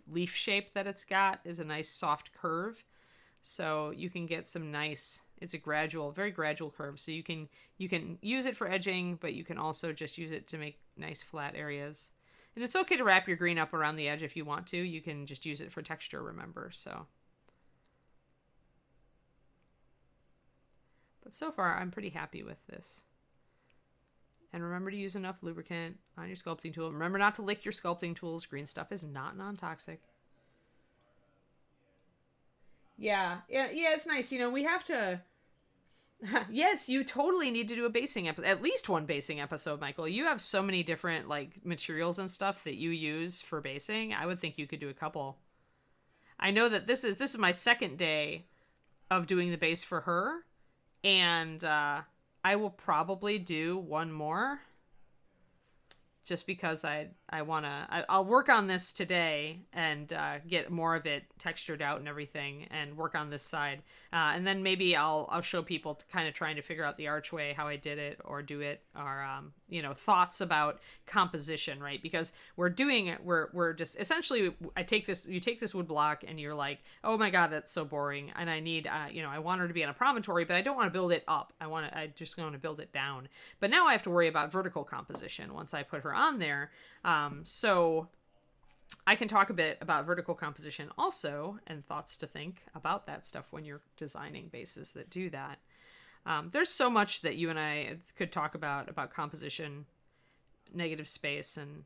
leaf shape that it's got is a nice soft curve. So you can get some nice, it's a gradual, very gradual curve. So you can use it for edging, but you can also just use it to make nice flat areas. And it's okay to wrap your green up around the edge if you want to. You can just use it for texture, remember. So, but so far I'm pretty happy with this. And remember to use enough lubricant on your sculpting tool. Remember not to lick your sculpting tools. Green stuff is not non-toxic. Yeah, it's nice. You know, we have to. Yes, you totally need to do a basing episode, at least one basing episode, Michael. You have so many different like materials and stuff that you use for basing. I would think you could do a couple. I know that this is my second day of doing the base for her, and I will probably do one more. Just because I'll work on this today and get more of it textured out and everything, and work on this side, and then maybe I'll show people kind of trying to figure out the archway, how I did it, or do it, or thoughts about composition, right? Because we're just essentially you take this wood block and you're like, oh my god, that's so boring, and I need I want her to be on a promontory, but I don't want to build it up. I just want to build it down. But now I have to worry about vertical composition once I put her on there. So I can talk a bit about vertical composition also, and thoughts to think about that stuff when you're designing bases that do that. There's so much that you and I could talk about composition, negative space, and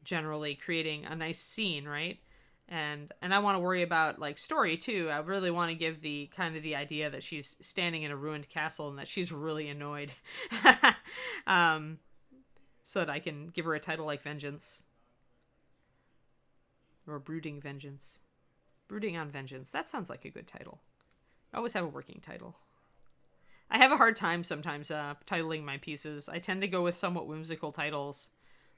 generally creating a nice scene, right? And I want to worry about like story too. I really want to give the kind of the idea that she's standing in a ruined castle and that she's really annoyed. So that I can give her a title like Vengeance. Or Brooding Vengeance. Brooding on Vengeance. That sounds like a good title. I always have a working title. I have a hard time sometimes titling my pieces. I tend to go with somewhat whimsical titles.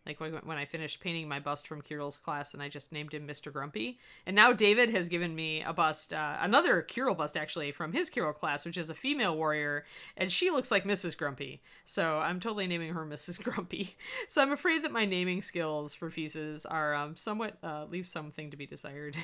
Like when I finished painting my bust from Kirill's class, and I just named him Mr. Grumpy. And now David has given me a bust, another Kirill bust actually, from his Kirill class, which is a female warrior, and she looks like Mrs. Grumpy. So I'm totally naming her Mrs. Grumpy. So I'm afraid that my naming skills for pieces are somewhat leave something to be desired.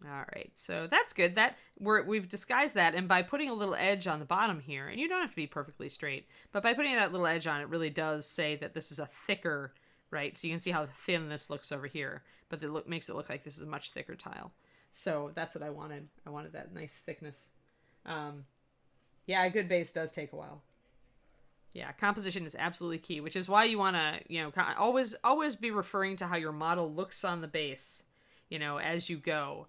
All right, so that's good. We've disguised that, and by putting a little edge on the bottom here, and you don't have to be perfectly straight, but by putting that little edge on, it really does say that this is a thicker, right? So you can see how thin this looks over here, but it makes it look like this is a much thicker tile. So that's what I wanted. I wanted that nice thickness. Yeah, a good base does take a while. Yeah, composition is absolutely key, which is why you want to, always be referring to how your model looks on the base, as you go.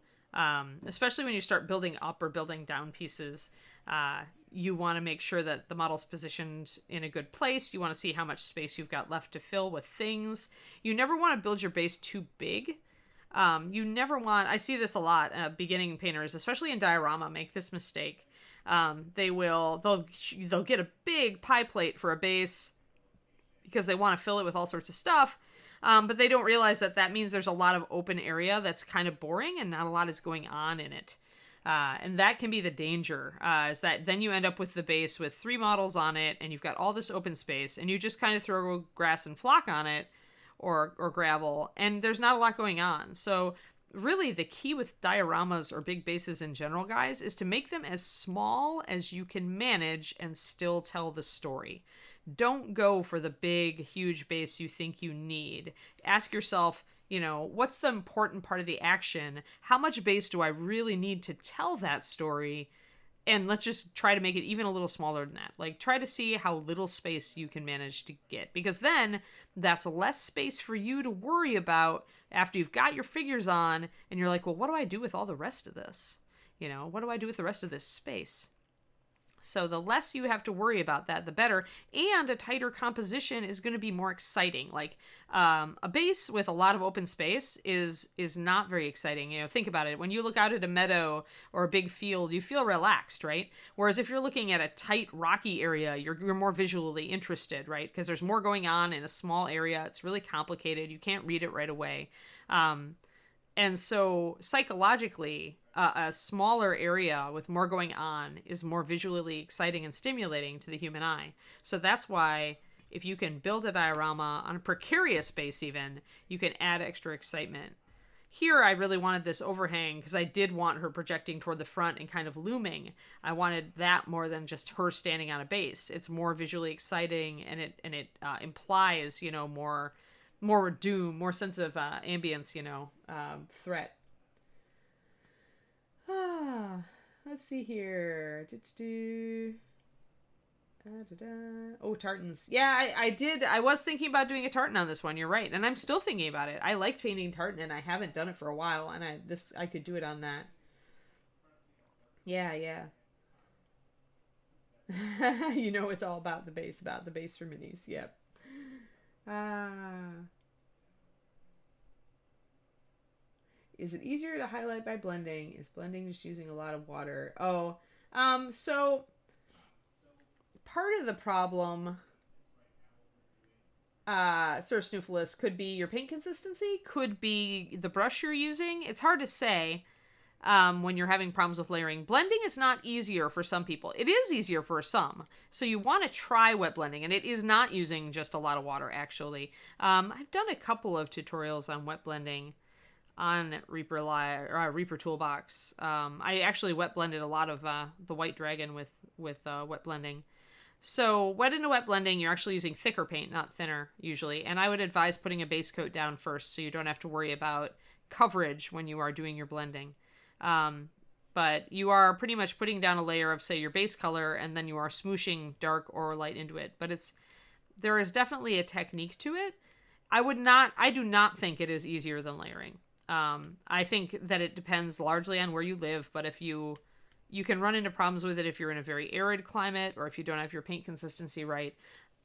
Especially when you start building up or building down pieces, you want to make sure that the model's positioned in a good place. You want to see how much space you've got left to fill with things. You never want to build your base too big. You never want, I see this a lot, beginning painters, especially in diorama, make this mistake. They'll get a big pie plate for a base because they want to fill it with all sorts of stuff. But they don't realize that means there's a lot of open area that's kind of boring and not a lot is going on in it. And that can be the danger, is that then you end up with the base with 3 models on it and you've got all this open space and you just kind of throw grass and flock on it or gravel and there's not a lot going on. So really the key with dioramas or big bases in general, guys, is to make them as small as you can manage and still tell the story. Don't go for the big, huge base you think you need. Ask yourself, what's the important part of the action? How much base do I really need to tell that story? And let's just try to make it even a little smaller than that. Like, try to see how little space you can manage to get. Because then, that's less space for you to worry about after you've got your figures on, and you're like, well, what do I do with all the rest of this? What do I do with the rest of this space? So the less you have to worry about that, the better. And a tighter composition is going to be more exciting. Like a base with a lot of open space is not very exciting. You know, think about it. When you look out at a meadow or a big field, you feel relaxed, right? Whereas if you're looking at a tight rocky area, you're more visually interested, right? Because there's more going on in a small area. It's really complicated. You can't read it right away. And so psychologically, a smaller area with more going on is more visually exciting and stimulating to the human eye. So that's why if you can build a diorama on a precarious base even, you can add extra excitement. Here I really wanted this overhang because I did want her projecting toward the front and kind of looming. I wanted that more than just her standing on a base. It's more visually exciting, and it implies, you know, more doom, more sense of ambience, you know, threat. Let's see here. Oh, tartans. Yeah, I did. I was thinking about doing a tartan on this one. You're right, and I'm still thinking about it. I liked painting tartan, and I haven't done it for a while. And I could do it on that. Yeah, yeah. You know, it's all about the base for minis. Yep. Ah. Is it easier to highlight by blending? Is blending just using a lot of water? Oh, so part of the problem, sort of Snoofless, could be your paint consistency, could be the brush you're using. It's hard to say when you're having problems with layering. Blending is not easier for some people. It is easier for some. So you want to try wet blending, and it is not using just a lot of water, actually. I've done a couple of tutorials on wet blending on reaperlive or Reaper Toolbox. I actually wet blended a lot of the White Dragon with wet blending. So wet into wet blending, you're actually using thicker paint, not thinner, usually. And I would advise putting a base coat down first so you don't have to worry about coverage when you are doing your blending. But you are pretty much putting down a layer of, say, your base color, and then you are smooshing dark or light into it. But there is definitely a technique to it. I do not think it is easier than layering. I think that it depends largely on where you live, but if you can run into problems with it if you're in a very arid climate or if you don't have your paint consistency right.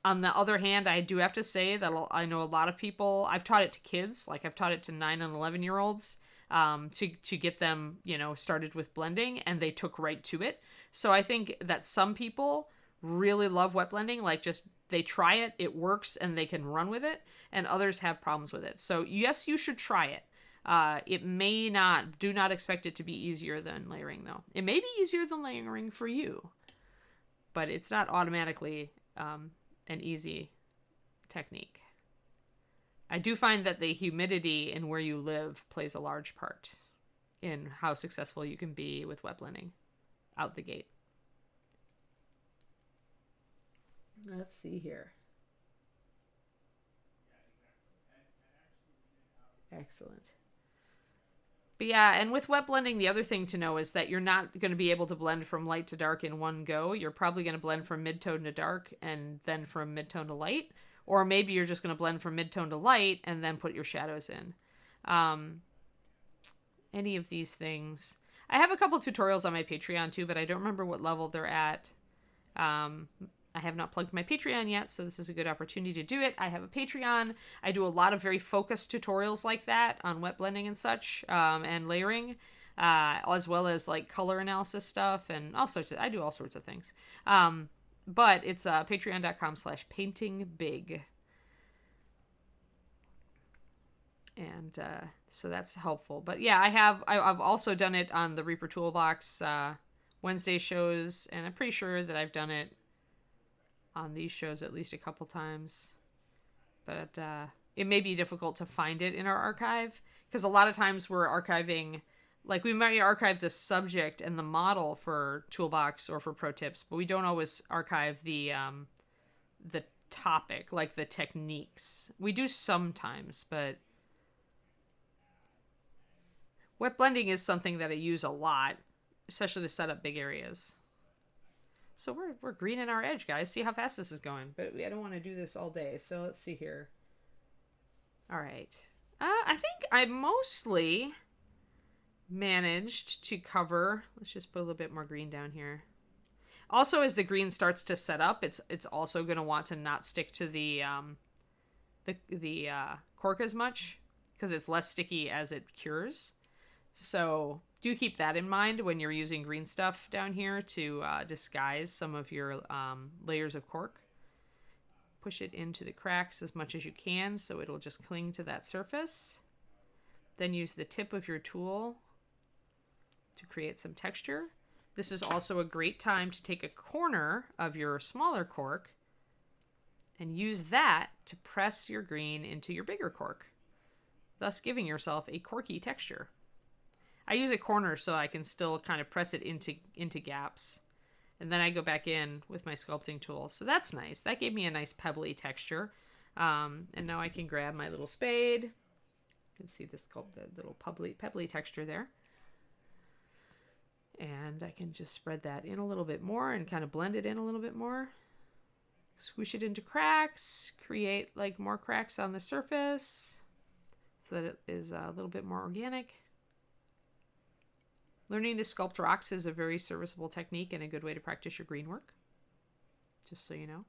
On the other hand, I do have to say that I know a lot of people, I've taught it to kids, like I've taught it to 9 and 11-year-olds to get them, you know, started with blending, and they took right to it. So I think that some people really love wet blending, like just they try it, it works, and they can run with it, and others have problems with it. So yes, you should try it. It may not, do not expect it to be easier than layering, though. It may be easier than layering for you, but it's not automatically an easy technique. I do find that the humidity in where you live plays a large part in how successful you can be with wet blending out the gate. Let's see here. Excellent. But yeah, and with wet blending, the other thing to know is that you're not going to be able to blend from light to dark in one go. You're probably going to blend from mid-tone to dark and then from mid-tone to light. Or maybe you're just going to blend from mid-tone to light and then put your shadows in. Any of these things. I have a couple tutorials on my Patreon too, but I don't remember what level they're at. I have not plugged my Patreon yet, so this is a good opportunity to do it. I have a Patreon. I do a lot of very focused tutorials like that on wet blending and such, and layering, as well as like color analysis stuff and all sorts of, I do all sorts of things. But it's patreon.com/paintingbig. And so that's helpful. But yeah, I've also done it on the Reaper Toolbox Wednesday shows, and I'm pretty sure that I've done it on these shows at least a couple times. But it may be difficult to find it in our archive, because a lot of times we're archiving, like we might archive the subject and the model for Toolbox or for Pro Tips, but we don't always archive the topic, like the techniques. We do sometimes, but wet blending is something that I use a lot, especially to set up big areas. So we're greening our edge, guys. See how fast this is going. But I don't want to do this all day. So let's see here. All right. I think I mostly managed to cover. Let's just put a little bit more green down here. Also, as the green starts to set up, it's also going to want to not stick to the cork as much because it's less sticky as it cures. So do keep that in mind when you're using green stuff down here to disguise some of your layers of cork. Push it into the cracks as much as you can so it'll just cling to that surface. Then use the tip of your tool to create some texture. This is also a great time to take a corner of your smaller cork and use that to press your green into your bigger cork, thus giving yourself a corky texture. I use a corner so I can still kind of press it into gaps. And then I go back in with my sculpting tool. So that's nice. That gave me a nice pebbly texture. And now I can grab my little spade. You can see the little pebbly texture there. And I can just spread that in a little bit more and kind of blend it in a little bit more. Squish it into cracks. Create like more cracks on the surface so that it is a little bit more organic. Learning to sculpt rocks is a very serviceable technique and a good way to practice your green work. Just so you know.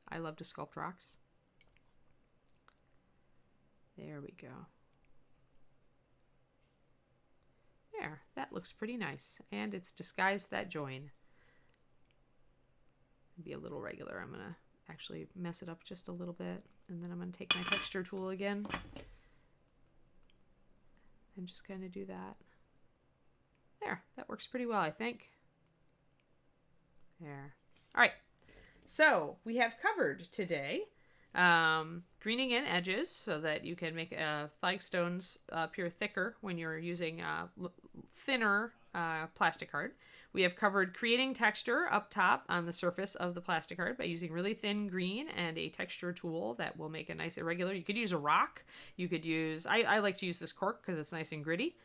I love to sculpt rocks. There we go. There, that looks pretty nice. And it's disguised that join. Be a little regular. I'm going to actually mess it up just a little bit. And then I'm going to take my texture tool again. And just kind of do that. There, that works pretty well, I think. There. All right. So we have covered today greening in edges so that you can make flagstones appear thicker when you're using thinner plastic card. We have covered creating texture up top on the surface of the plastic card by using really thin green and a texture tool that will make a nice irregular. You could use a rock. You could use, I like to use this cork because it's nice and gritty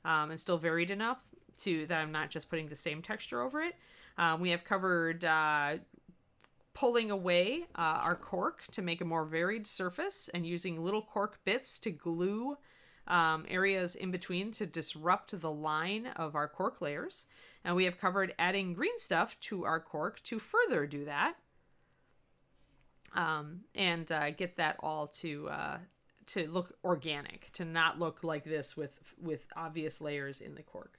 and still varied enough that I'm not just putting the same texture over it. We have covered pulling away our cork to make a more varied surface and using little cork bits to glue areas in between to disrupt the line of our cork layers. And we have covered adding green stuff to our cork to further do that and get that all to look organic, to not look like this with obvious layers in the cork.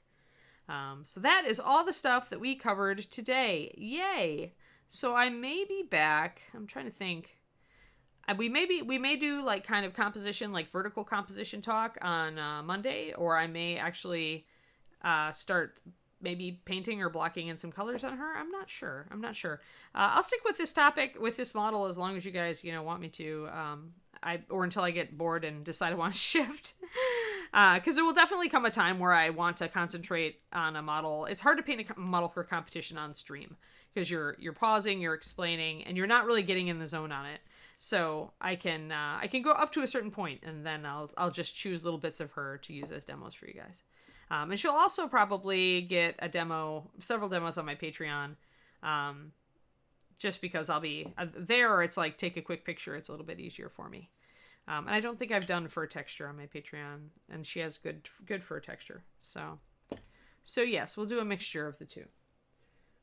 So that is all the stuff that we covered today. Yay! So I may be back. I'm trying to think. We may do like kind of composition, like vertical composition talk on Monday, or I may actually start maybe painting or blocking in some colors on her. I'm not sure. I'll stick with this topic, with this model, as long as you guys want me to. Or until I get bored and decide I want to shift. Because there will definitely come a time where I want to concentrate on a model. It's hard to paint a model for competition on stream because you're pausing, you're explaining, and you're not really getting in the zone on it. So I can go up to a certain point, and then I'll just choose little bits of her to use as demos for you guys. And she'll also probably get several demos on my Patreon. Just because I'll be there, it's like take a quick picture. It's a little bit easier for me. And I don't think I've done fur texture on my Patreon, and she has good fur texture. So yes, we'll do a mixture of the two.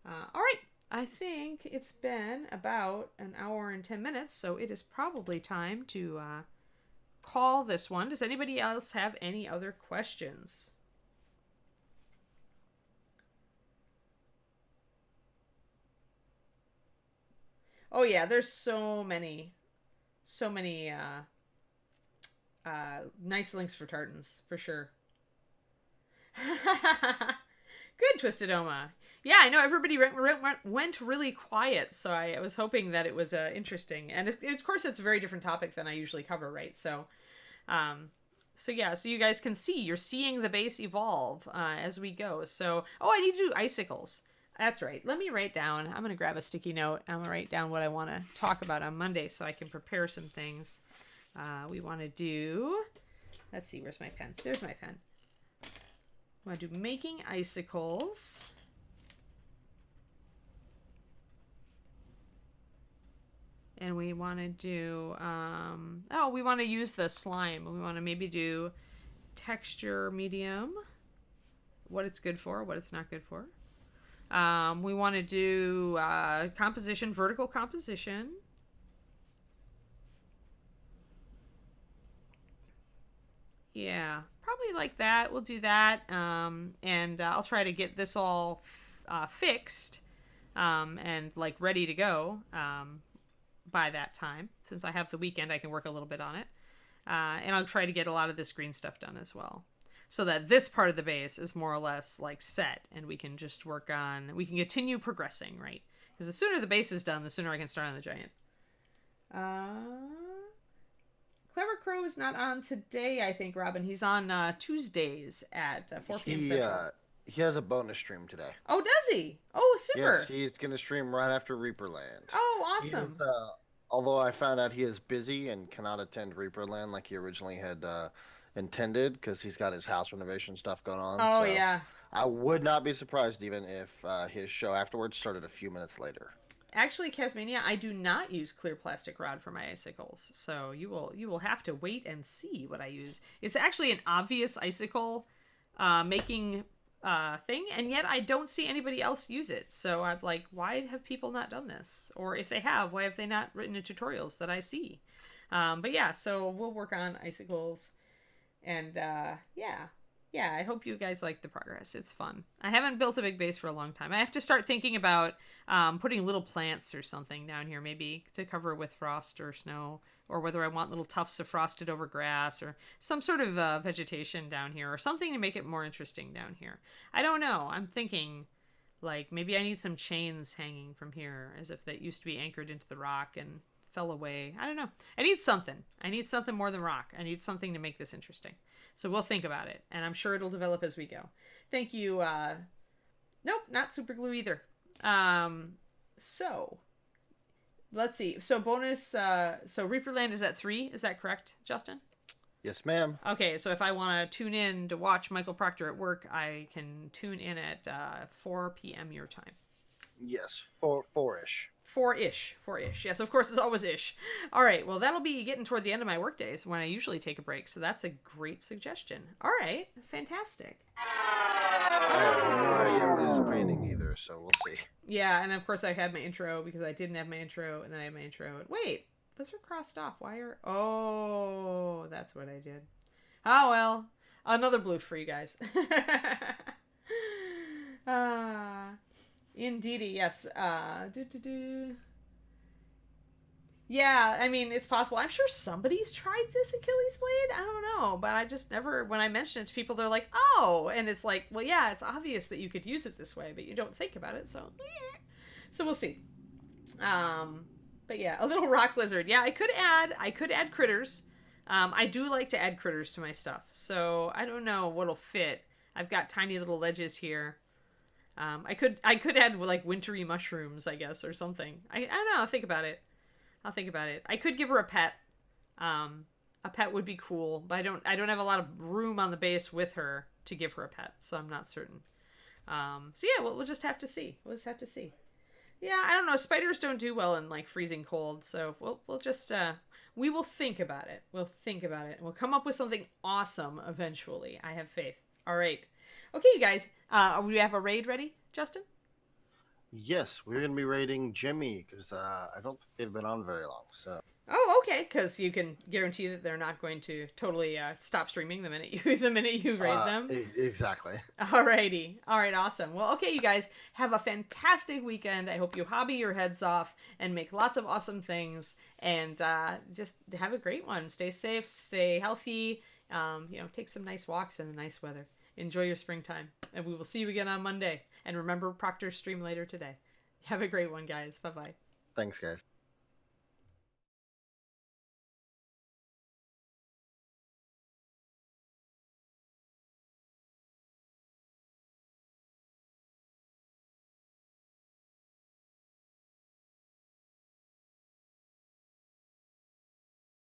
All right. I think it's been about an hour and 10 minutes, so it is probably time to call this one. Does anybody else have any other questions? Oh yeah, there's so many nice links for tartans, for sure. Good, Twisted Oma. Yeah, I know everybody went really quiet, so I was hoping that it was interesting. And of course, it's a very different topic than I usually cover, right? So yeah, so you guys can see, you're seeing the base evolve as we go. So, I need to do icicles. That's right. Let me write down. I'm going to grab a sticky note. I'm going to write down what I want to talk about on Monday so I can prepare some things. We want to do... Let's see. Where's my pen? There's my pen. I want to do making icicles. And we want to do... we want to use the slime. We want to maybe do texture medium. What it's good for, what it's not good for. We want to do composition, vertical composition. Yeah, probably like that. We'll do that. And I'll try to get this all fixed and like ready to go by that time. Since I have the weekend, I can work a little bit on it. And I'll try to get a lot of this green stuff done as well. So that this part of the base is more or less like set and we can just work on, we can continue progressing, right? Because the sooner the base is done, the sooner I can start on the giant. Clever Crow is not on today, I think, Robin. He's on Tuesdays at 4 p.m. Central. He has a bonus stream today. Oh, does he? Oh, super. Yes, he's gonna stream right after Reaperland. Oh, awesome. Although I found out he is busy and cannot attend Reaperland like he originally had intended because he's got his house renovation stuff going on. Oh, so yeah. I would not be surprised even if his show afterwards started a few minutes later. Actually, Casmania, I do not use clear plastic rod for my icicles, so you will have to wait and see what I use. It's actually an obvious icicle making thing, and yet I don't see anybody else use it. So I'm like, why have people not done this? Or if they have, why have they not written the tutorials that I see? But yeah, so we'll work on icicles, and yeah, I hope you guys like the progress. It's fun. I haven't built a big base for a long time. I have to start thinking about putting little plants or something down here, maybe to cover it with frost or snow, or whether I want little tufts of frosted over grass or some sort of vegetation down here or something to make it more interesting down here. I don't know. I'm thinking like maybe I need some chains hanging from here as if that used to be anchored into the rock and fell away. I don't know. I need something. I need something more than rock. I need something to make this interesting. So we'll think about it, and I'm sure it'll develop as we go. Thank you. Nope, not super glue either. So let's see. So bonus. So Reaperland is at 3. Is that correct, Justin? Yes, ma'am. Okay, so if I want to tune in to watch Michael Proctor at work, I can tune in at 4 p.m. your time. Yes, 4-ish. 4-ish. Yes, of course, it's always ish. All right, well, that'll be getting toward the end of my work days when I usually take a break, so that's a great suggestion. All right, fantastic. No idea what he's painting either, so we'll see. Yeah, and of course I had my intro because I didn't have my intro, and then I had my intro. Wait, those are crossed off. Why are... Oh, that's what I did. Oh, well, another blue for you guys. Indeedy, yes. Yeah, I mean, it's possible. I'm sure somebody's tried this Achilles blade. I don't know, but I just never, when I mention it to people, they're like, oh, and it's like, well, yeah, it's obvious that you could use it this way, but you don't think about it, so we'll see. But yeah, a little rock lizard. Yeah, I could add critters. I do like to add critters to my stuff, so I don't know what'll fit. I've got tiny little ledges here. I could add like wintry mushrooms, I guess, or something. I don't know. I'll think about it. I could give her a pet. A pet would be cool, but I don't have a lot of room on the base with her to give her a pet, so I'm not certain. So yeah, we'll just have to see. Yeah, I don't know. Spiders don't do well in like freezing cold, so we'll just we will think about it. And we'll come up with something awesome eventually. I have faith. All right. Okay, you guys. We have a raid ready, Justin? Yes, we're going to be raiding Jimmy because I don't think they've been on very long. So. Oh, okay, because you can guarantee that they're not going to totally stop streaming the minute you raid them. Exactly. Alrighty. All right, awesome. Well, okay, you guys, have a fantastic weekend. I hope you hobby your heads off and make lots of awesome things, and just have a great one. Stay safe, stay healthy. Take some nice walks in the nice weather. Enjoy your springtime, and we will see you again on Monday. And remember Proctor's stream later today. Have a great one, guys. Bye-bye. Thanks, guys.